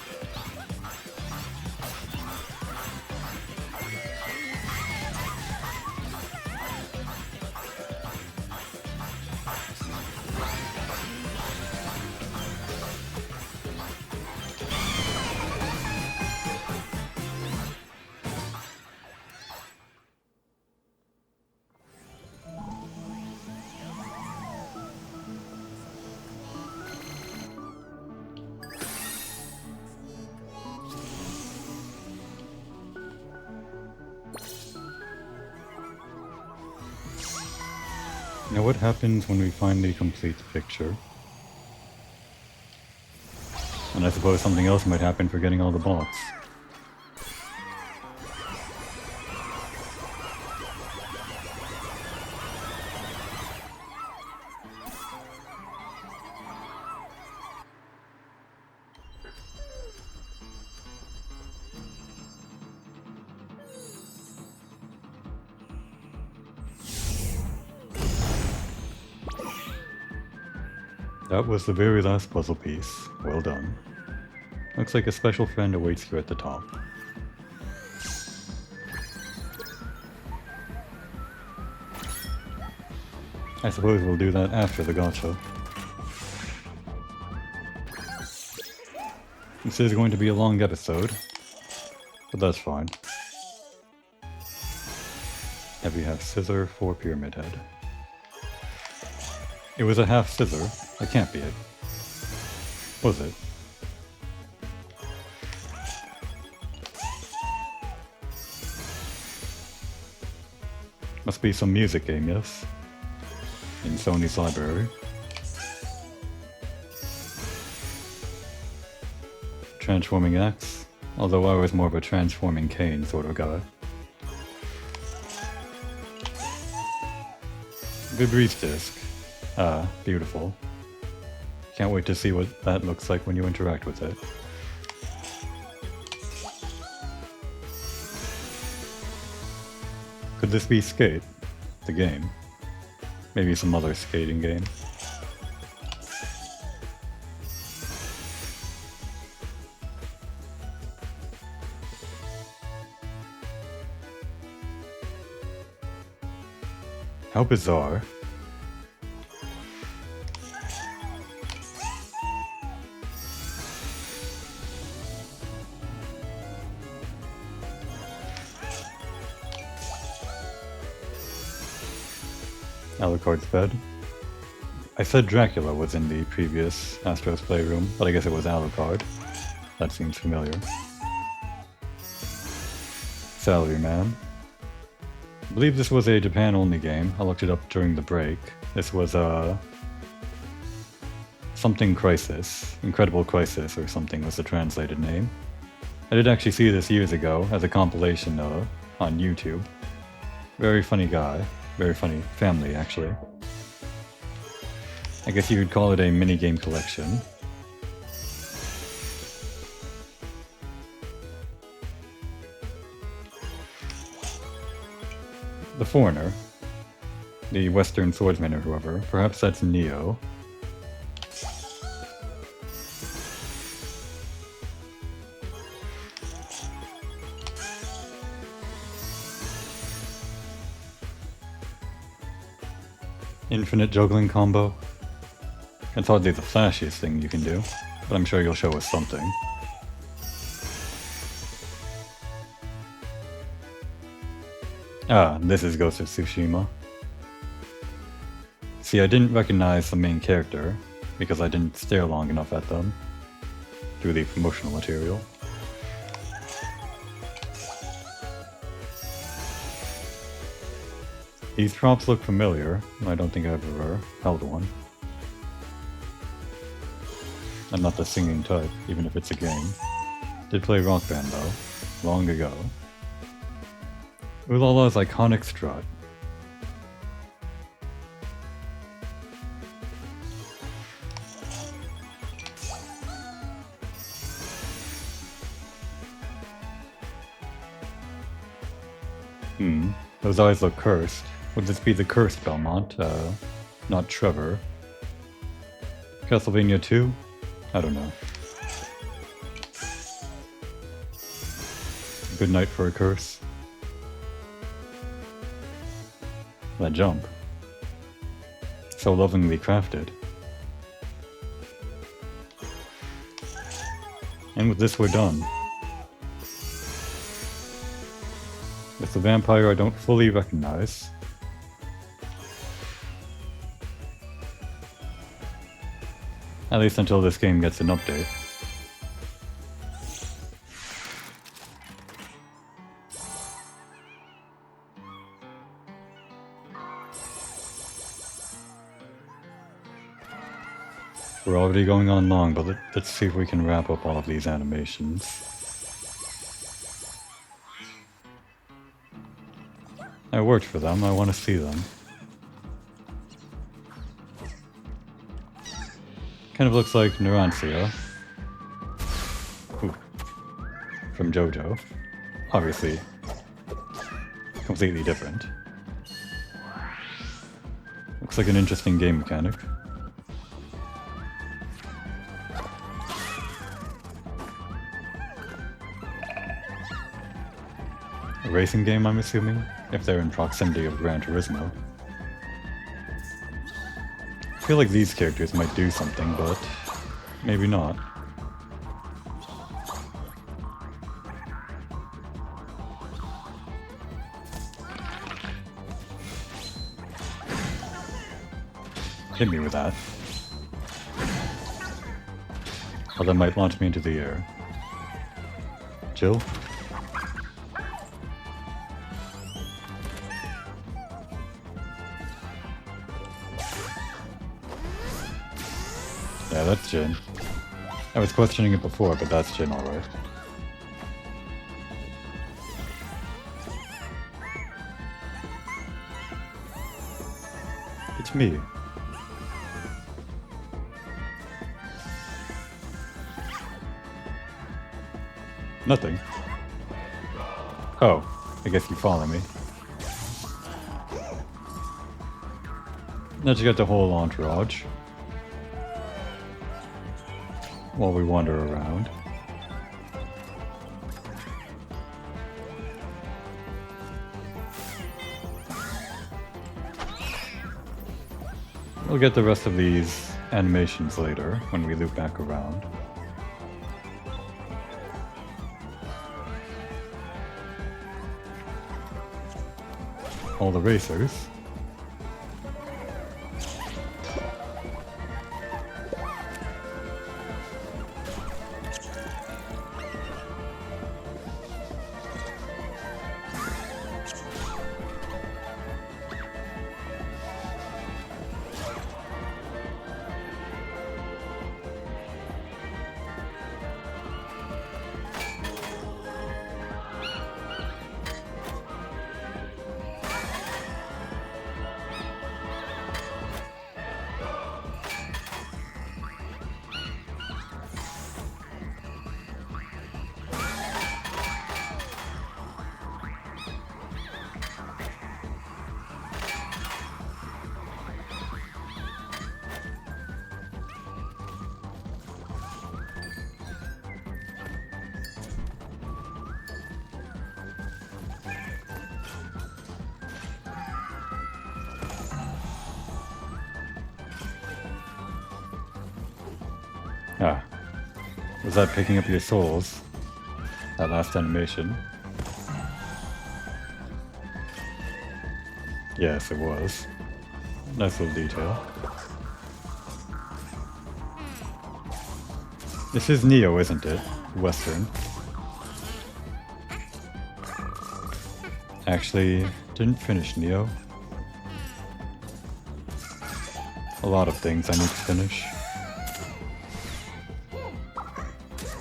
Speaker 1: Now what happens when we finally complete the picture? And I suppose something else might happen for getting all the bots. That was the very last puzzle piece. Well done. Looks like a special friend awaits you at the top. I suppose we'll do that after the gacha. This is going to be a long episode, but that's fine. And we have scissor for Pyramid Head. It was a half scissor. That can't be it. Was it? Must be some music game, yes? In Sony's library. Transforming Axe, although I was more of a transforming cane sort of guy. Good brief disc. Ah, beautiful. Can't wait to see what that looks like when you interact with it. Could this be Skate? The game? Maybe some other skating game? How bizarre. Alucard's bed. I said Dracula was in the previous Astro's Playroom, but I guess it was Alucard. That seems familiar. Salaryman. I believe this was a Japan-only game. I looked it up during the break. This was something Crisis. Incredible Crisis or something was the translated name. I did actually see this years ago as a compilation on YouTube. Very funny guy. Very funny family, actually. I guess you could call it a minigame collection. The Foreigner. The Western Swordsman or whoever. Perhaps that's Neo. Infinite juggling combo. It's hardly the flashiest thing you can do, but I'm sure you'll show us something. Ah, this is Ghost of Tsushima. See, I didn't recognize the main character, because I didn't stare long enough at them through the promotional material. These props look familiar, and I don't think I've ever held one. I'm not the singing type, even if it's a game. Did play Rock Band though, long ago. Ulala's iconic strut. Those eyes look cursed. Would this be the cursed Belmont? Not Trevor. Castlevania 2? I don't know. Good night for a curse. That jump. So lovingly crafted. And with this we're done. It's a vampire I don't fully recognize. At least until this game gets an update. We're already going on long, but let's see if we can wrap up all of these animations. I worked for them, I want to see them. Kind of looks like Neurantia. Ooh. From JoJo. Obviously. Completely different. Looks like an interesting game mechanic. A racing game, I'm assuming, if they're in proximity of Gran Turismo. I feel like these characters might do something, but maybe not. Hit me with that. Or that might launch me into the air. Chill. Yeah, that's Jin. I was questioning it before, but that's Jin alright. It's me. Nothing. Oh, I guess you follow me. Let's get the whole entourage. While we wander around. We'll get the rest of these animations later when we loop back around. All the racers. Ah. Was that picking up your souls? That last animation? Yes, it was. Nice little detail. This is Neo, isn't it? Western. Actually, didn't finish Neo. A lot of things I need to finish.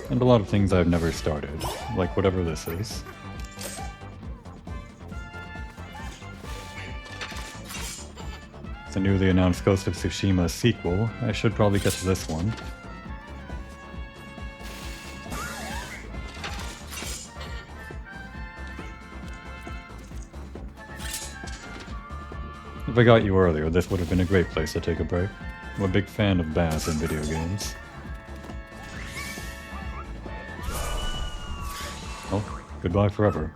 Speaker 1: And a lot of things I've never started, like whatever this is. The newly announced Ghost of Tsushima sequel. I should probably get to this one. If I got you earlier, this would have been a great place to take a break. I'm a big fan of baths in video games. Well, goodbye forever.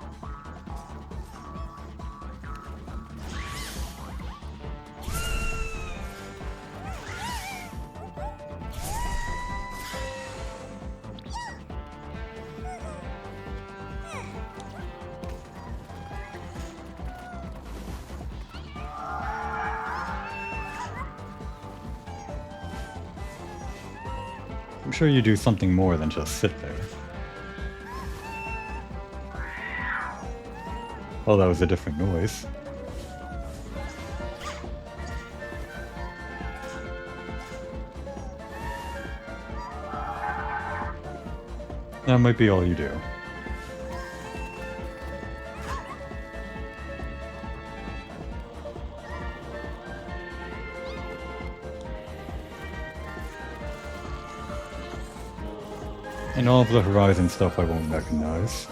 Speaker 1: I'm sure you do something more than just sit there. Oh, that was a different noise. That might be all you do. And all of the Horizon stuff I won't recognize.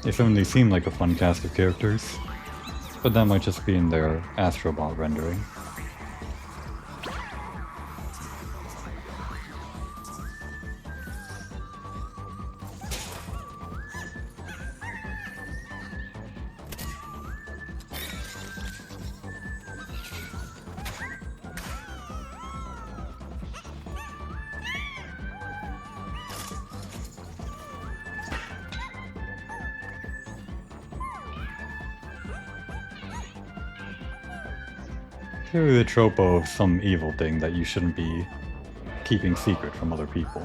Speaker 1: They certainly seem like a fun cast of characters, but that might just be in their Astro Bot rendering. Clearly the trope of some evil thing that you shouldn't be keeping secret from other people.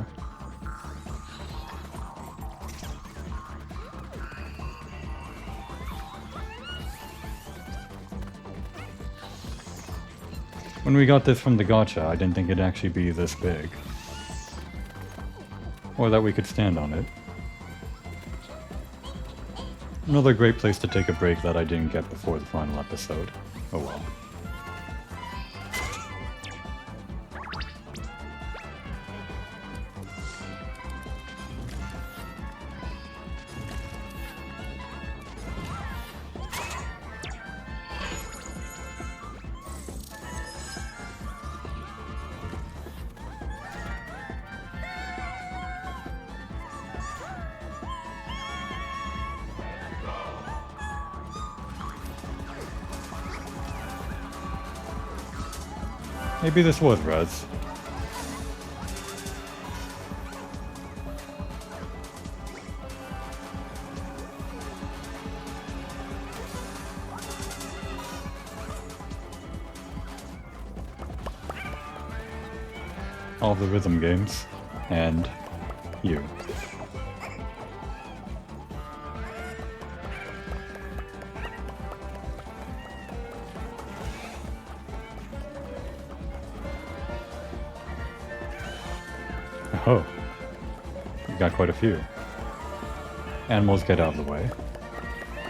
Speaker 1: When we got this from the gacha, I didn't think it'd actually be this big. Or that we could stand on it. Another great place to take a break that I didn't get before the final episode. Oh well. Maybe this was Res. All the rhythm games. And you. Oh, we got quite a few. Animals get out of the way,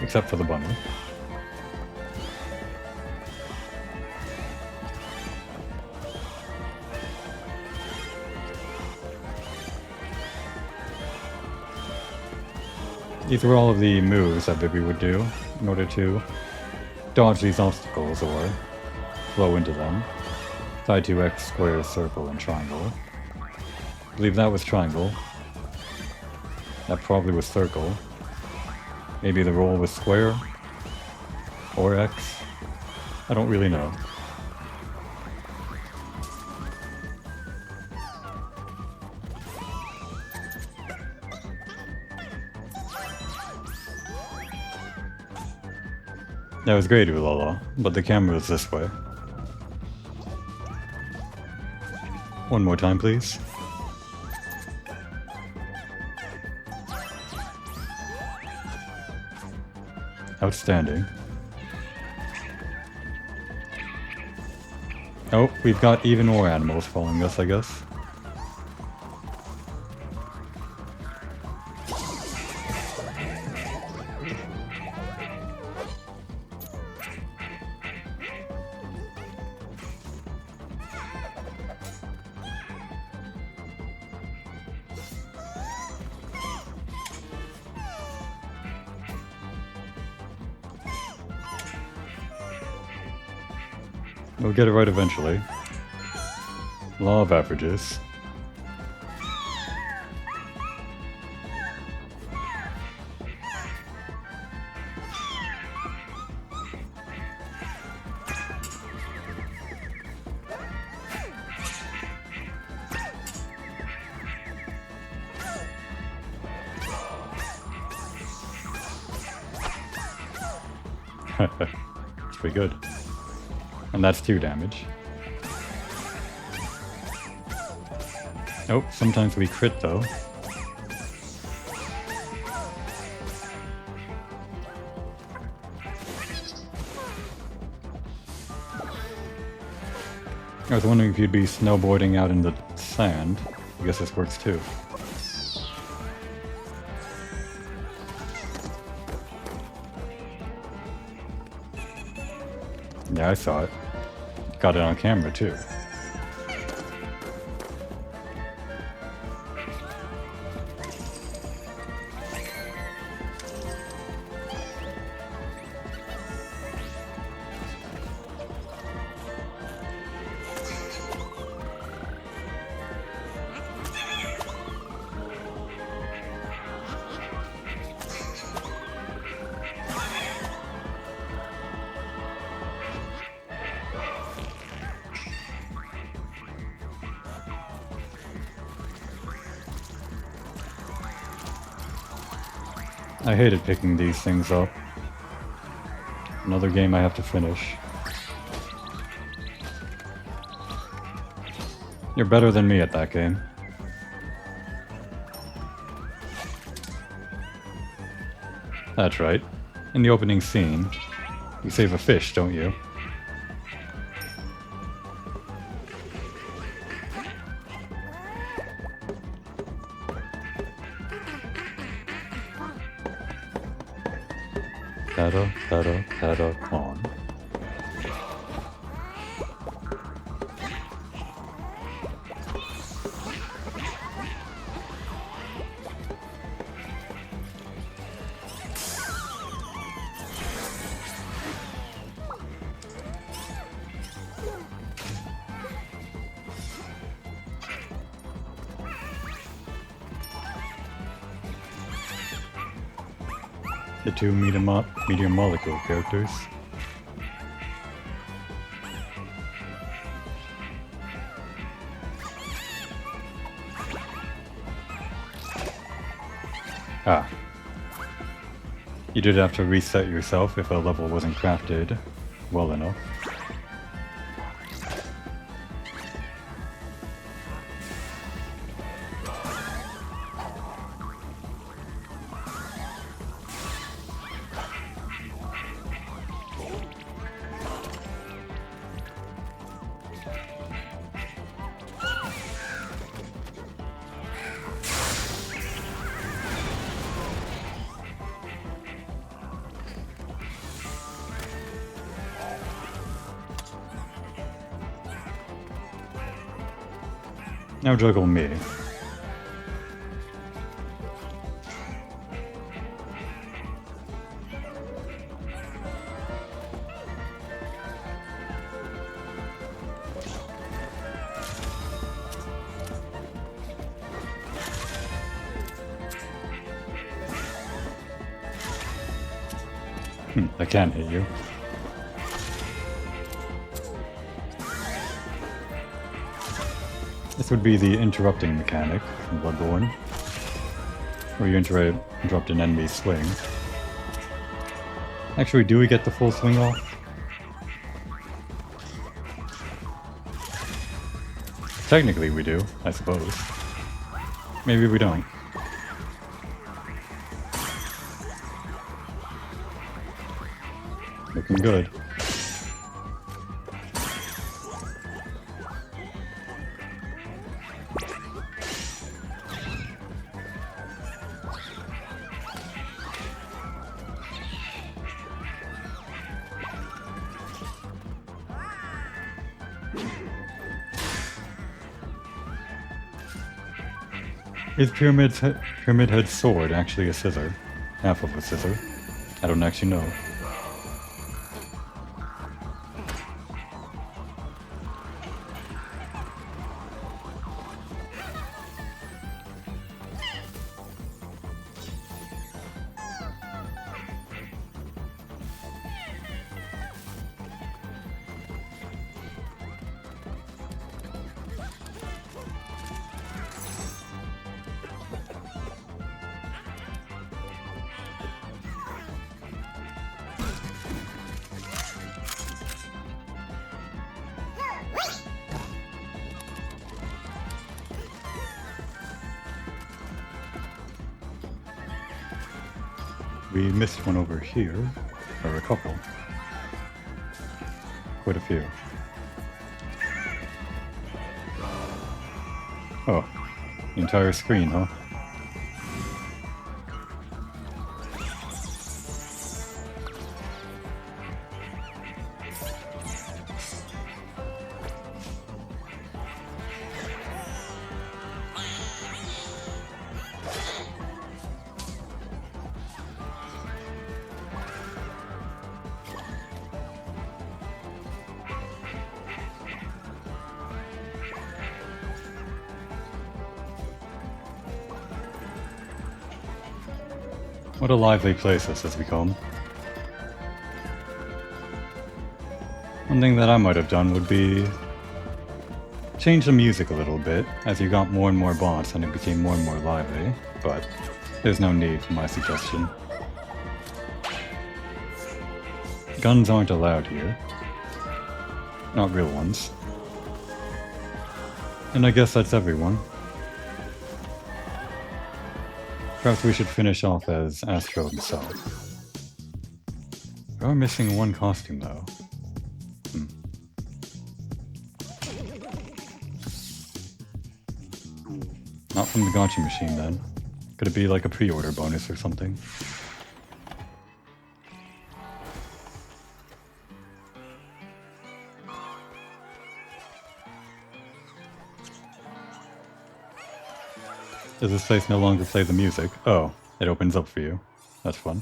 Speaker 1: except for the bunny. These were all of the moves that Bibi would do in order to dodge these obstacles or flow into them. Tied to X, square, circle, and triangle. I believe that was triangle. That probably was circle. Maybe the roll was square? Or X? I don't really know. That was great, Ulala, but the camera is this way. One more time, please. Outstanding. Oh, we've got even more animals following us, I guess. We'll get it right eventually. Law of averages. It's pretty good. And that's 2 damage. Oh, sometimes we crit though. I was wondering if you'd be snowboarding out in the sand. I guess this works too. Yeah, I saw it. Got it on camera too. I hated picking these things up. Another game I have to finish. You're better than me at that game. That's right. In the opening scene, you save a fish, don't you? Pedal on. The 2 medium molecule characters. Ah. You did have to reset yourself if a level wasn't crafted well enough. Now juggle me. I can't hit you. This would be the interrupting mechanic from Bloodborne, where you interrupt an enemy's swing. Actually, do we get the full swing off? Technically we do, I suppose. Maybe we don't. Looking good. Is Pyramid Head's sword actually a scissor? Half of a scissor? I don't actually know. We missed one over here, or a couple. Quite a few. Oh, the entire screen, huh? What a lively place this has become. One thing that I might have done would be change the music a little bit as you got more and more bots and it became more and more lively, but there's no need for my suggestion. Guns aren't allowed here. Not real ones. And I guess that's everyone. Perhaps we should finish off as Astro himself. We are missing one costume though. Not from the gacha machine then. Could it be like a pre-order bonus or something? Does this place no longer play the music? Oh, it opens up for you. That's fun.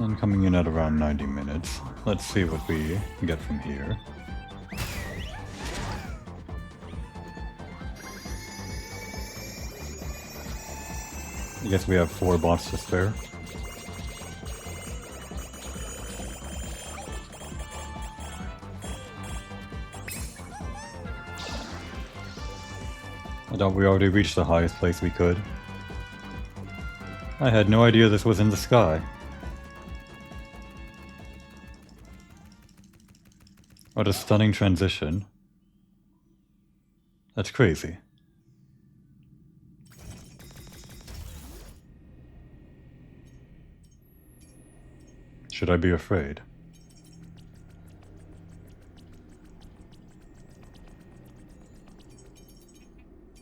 Speaker 1: And coming in at around 90 minutes. Let's see what we get from here. I guess we have 4 bots to spare. I thought we already reached the highest place we could. I had no idea this was in the sky. What a stunning transition. That's crazy. Should I be afraid?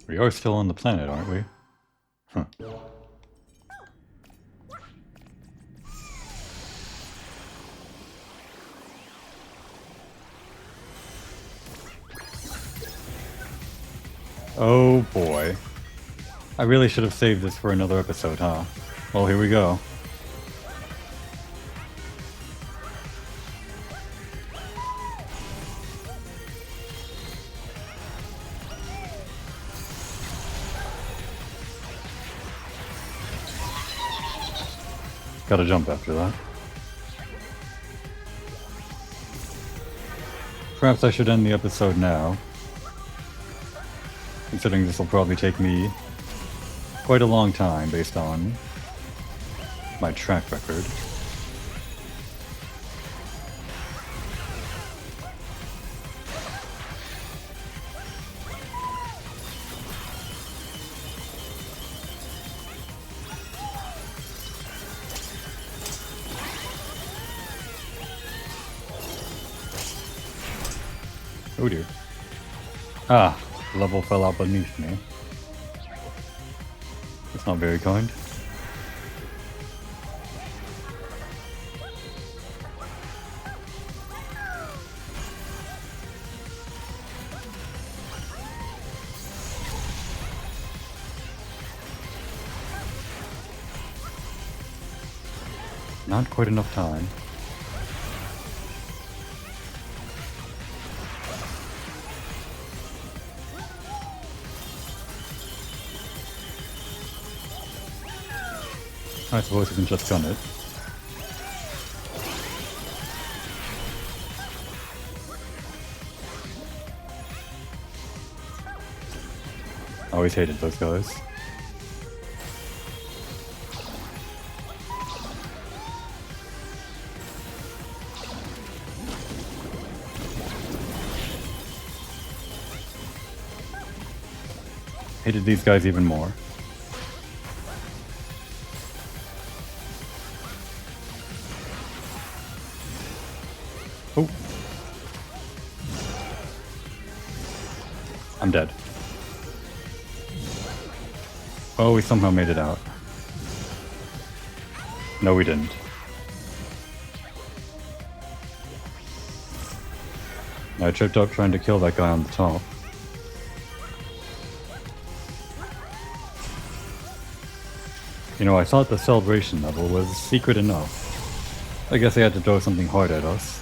Speaker 1: We are still on the planet, aren't we? Huh. Oh boy. I really should have saved this for another episode, huh? Well, here we go. Gotta jump after that. Perhaps I should end the episode now, considering this will probably take me quite a long time based on my track record. Oh dear. Ah, the level fell out beneath me. That's not very kind. Not quite enough time. I suppose I can just gun it. I always hated those guys. Hated these guys even more. Oh. I'm dead. Oh, we somehow made it out. No, we didn't. I tripped up trying to kill that guy on the top. You know, I thought the celebration level was secret enough. I guess they had to throw something hard at us.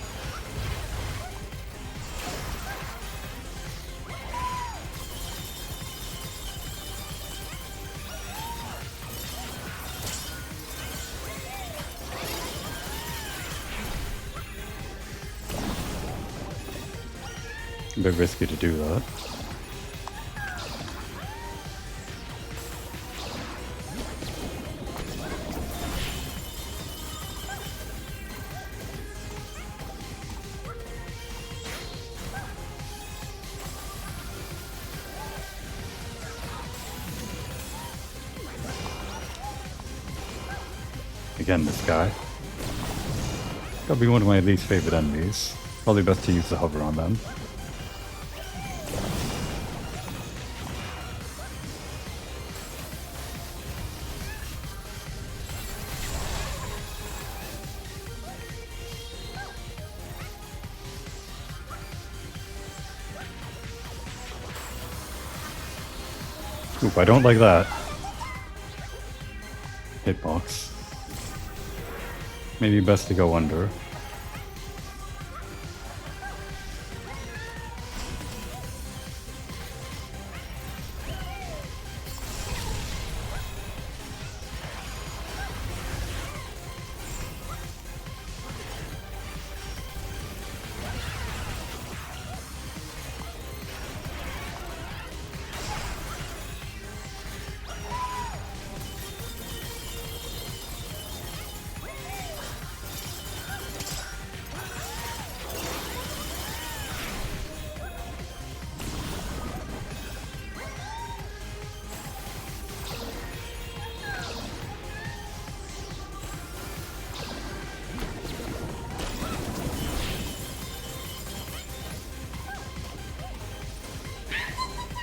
Speaker 1: A bit risky to do that. Again, this guy. Gotta be one of my least favorite enemies. Probably best to use the hover on them. Oop, I don't like that. Hitbox. Maybe best to go under.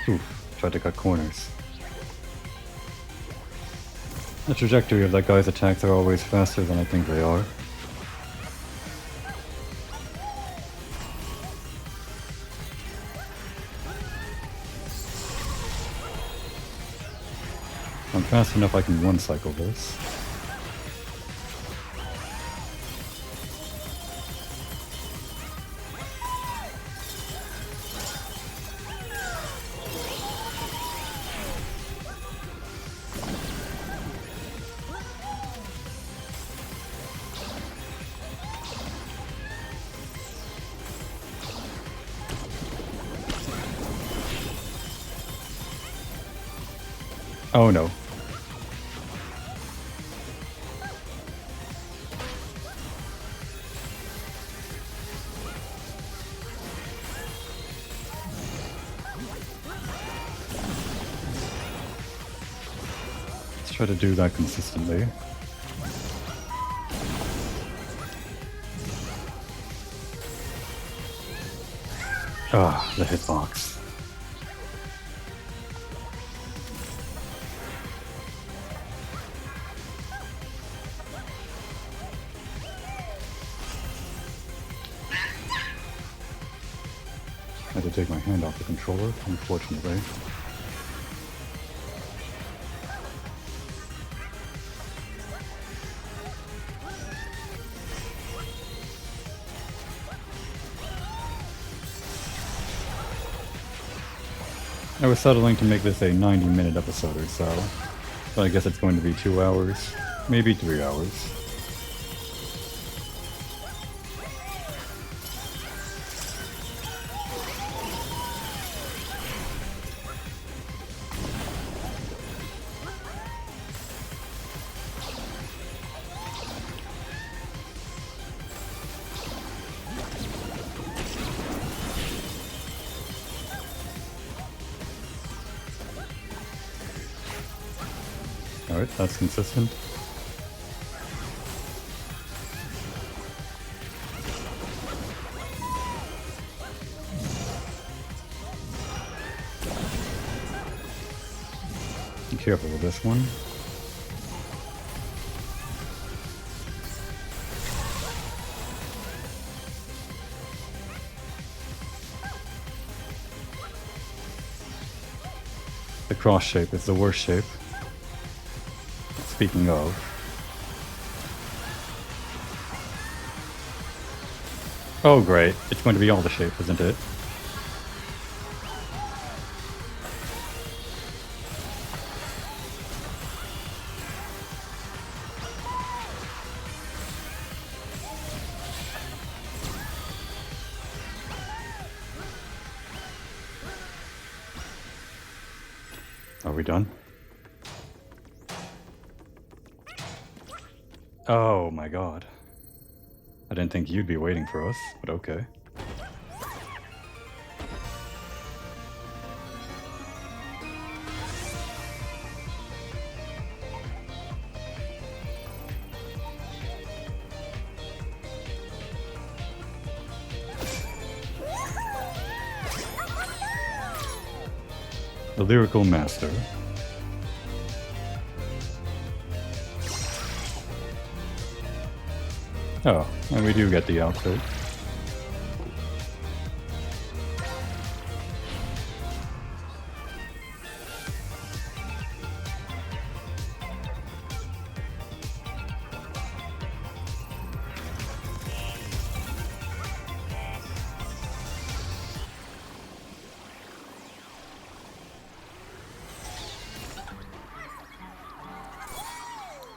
Speaker 1: Oof. Tried to cut corners. The trajectory of that guy's attacks are always faster than I think they are. I'm fast enough I can one-cycle this. Oh no. Let's try to do that consistently. Ah, the hitbox. I had to take my hand off the controller, unfortunately. I was settling to make this a 90-minute episode or so, but I guess it's going to be 2 hours, maybe 3 hours. Alright, that's consistent. Be careful with this one. The cross shape is the worst shape. Speaking of, oh great, it's going to be all the shape, isn't it? Are we done? Oh my god. I didn't think you'd be waiting for us, but okay. The lyrical master. Oh, and we do get the outfit.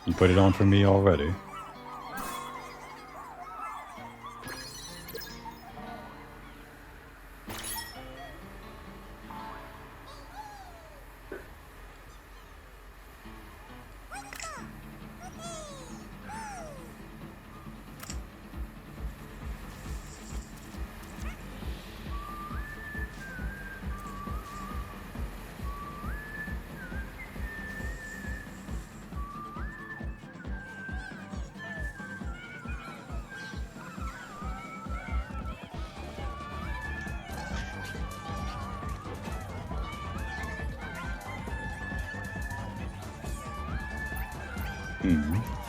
Speaker 1: You put it on for me already.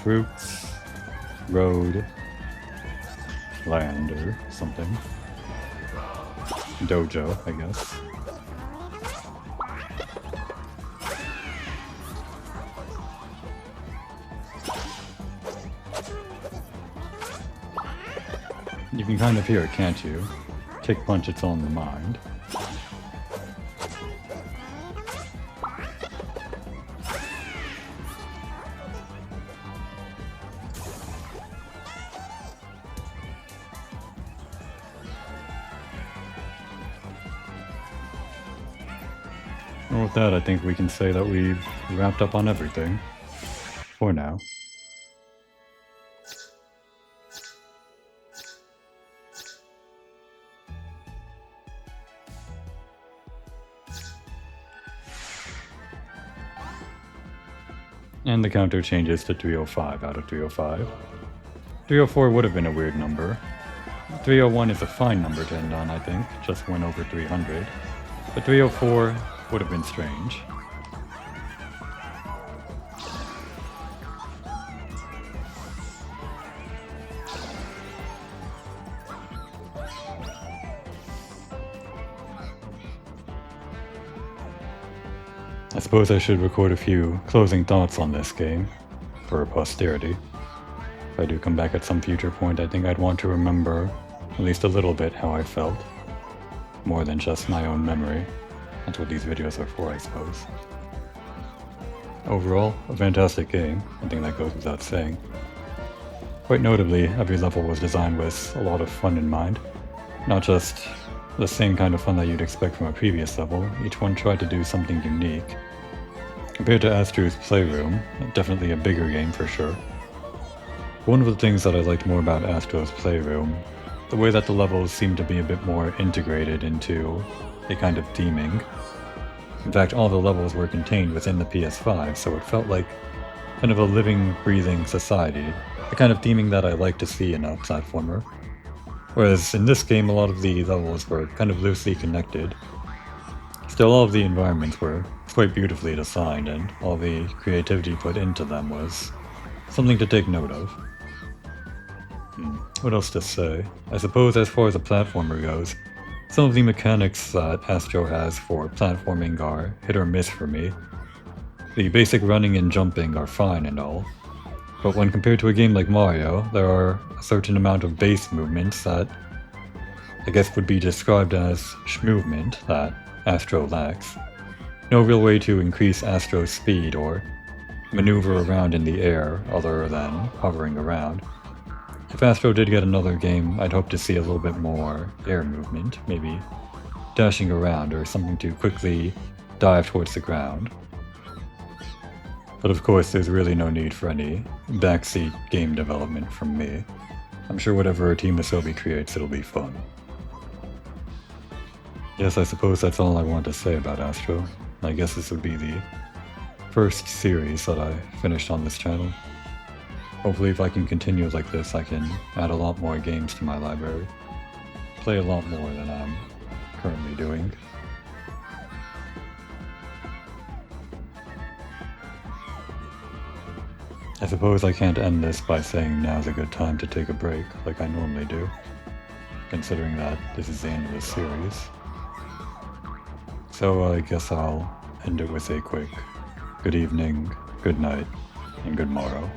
Speaker 1: Fruits, road, land or something. Dojo, I guess. You can kind of hear it, can't you? Kick punch, it's on the mind. Well, with that, I think we can say that we've wrapped up on everything. For now. And the counter changes to 305 out of 305. 304 would have been a weird number. 301 is a fine number to end on, I think, just went over 300. But 304 would have been strange. I suppose I should record a few closing thoughts on this game, for posterity. If I do come back at some future point, I think I'd want to remember at least a little bit how I felt. More than just my own memory. That's what these videos are for, I suppose. Overall, a fantastic game. I think that goes without saying. Quite notably, every level was designed with a lot of fun in mind. Not just the same kind of fun that you'd expect from a previous level, each one tried to do something unique. Compared to Astro's Playroom, definitely a bigger game for sure. One of the things that I liked more about Astro's Playroom, the way that the levels seemed to be a bit more integrated into a kind of theming. In fact, all the levels were contained within the PS5, so it felt like kind of a living, breathing society, the kind of theming that I like to see in a platformer. Whereas in this game, a lot of the levels were kind of loosely connected. Still, all of the environments were quite beautifully designed, and all the creativity put into them was something to take note of. What else to say? I suppose as far as a platformer goes, some of the mechanics that Astro has for platforming are hit or miss for me. The basic running and jumping are fine and all, but when compared to a game like Mario, there are a certain amount of base movements that I guess would be described as schmovement that Astro lacks. No real way to increase Astro's speed or maneuver around in the air other than hovering around. If Astro did get another game, I'd hope to see a little bit more air movement, maybe dashing around or something to quickly dive towards the ground. But of course, there's really no need for any backseat game development from me. I'm sure whatever Team Asobi creates, it'll be fun. Yes, I suppose that's all I want to say about Astro. I guess this would be the first series that I finished on this channel. Hopefully if I can continue like this, I can add a lot more games to my library. Play a lot more than I'm currently doing. I suppose I can't end this by saying now's a good time to take a break like I normally do, considering that this is the end of the series. So I guess I'll end it with a quick good evening, good night, and good morrow.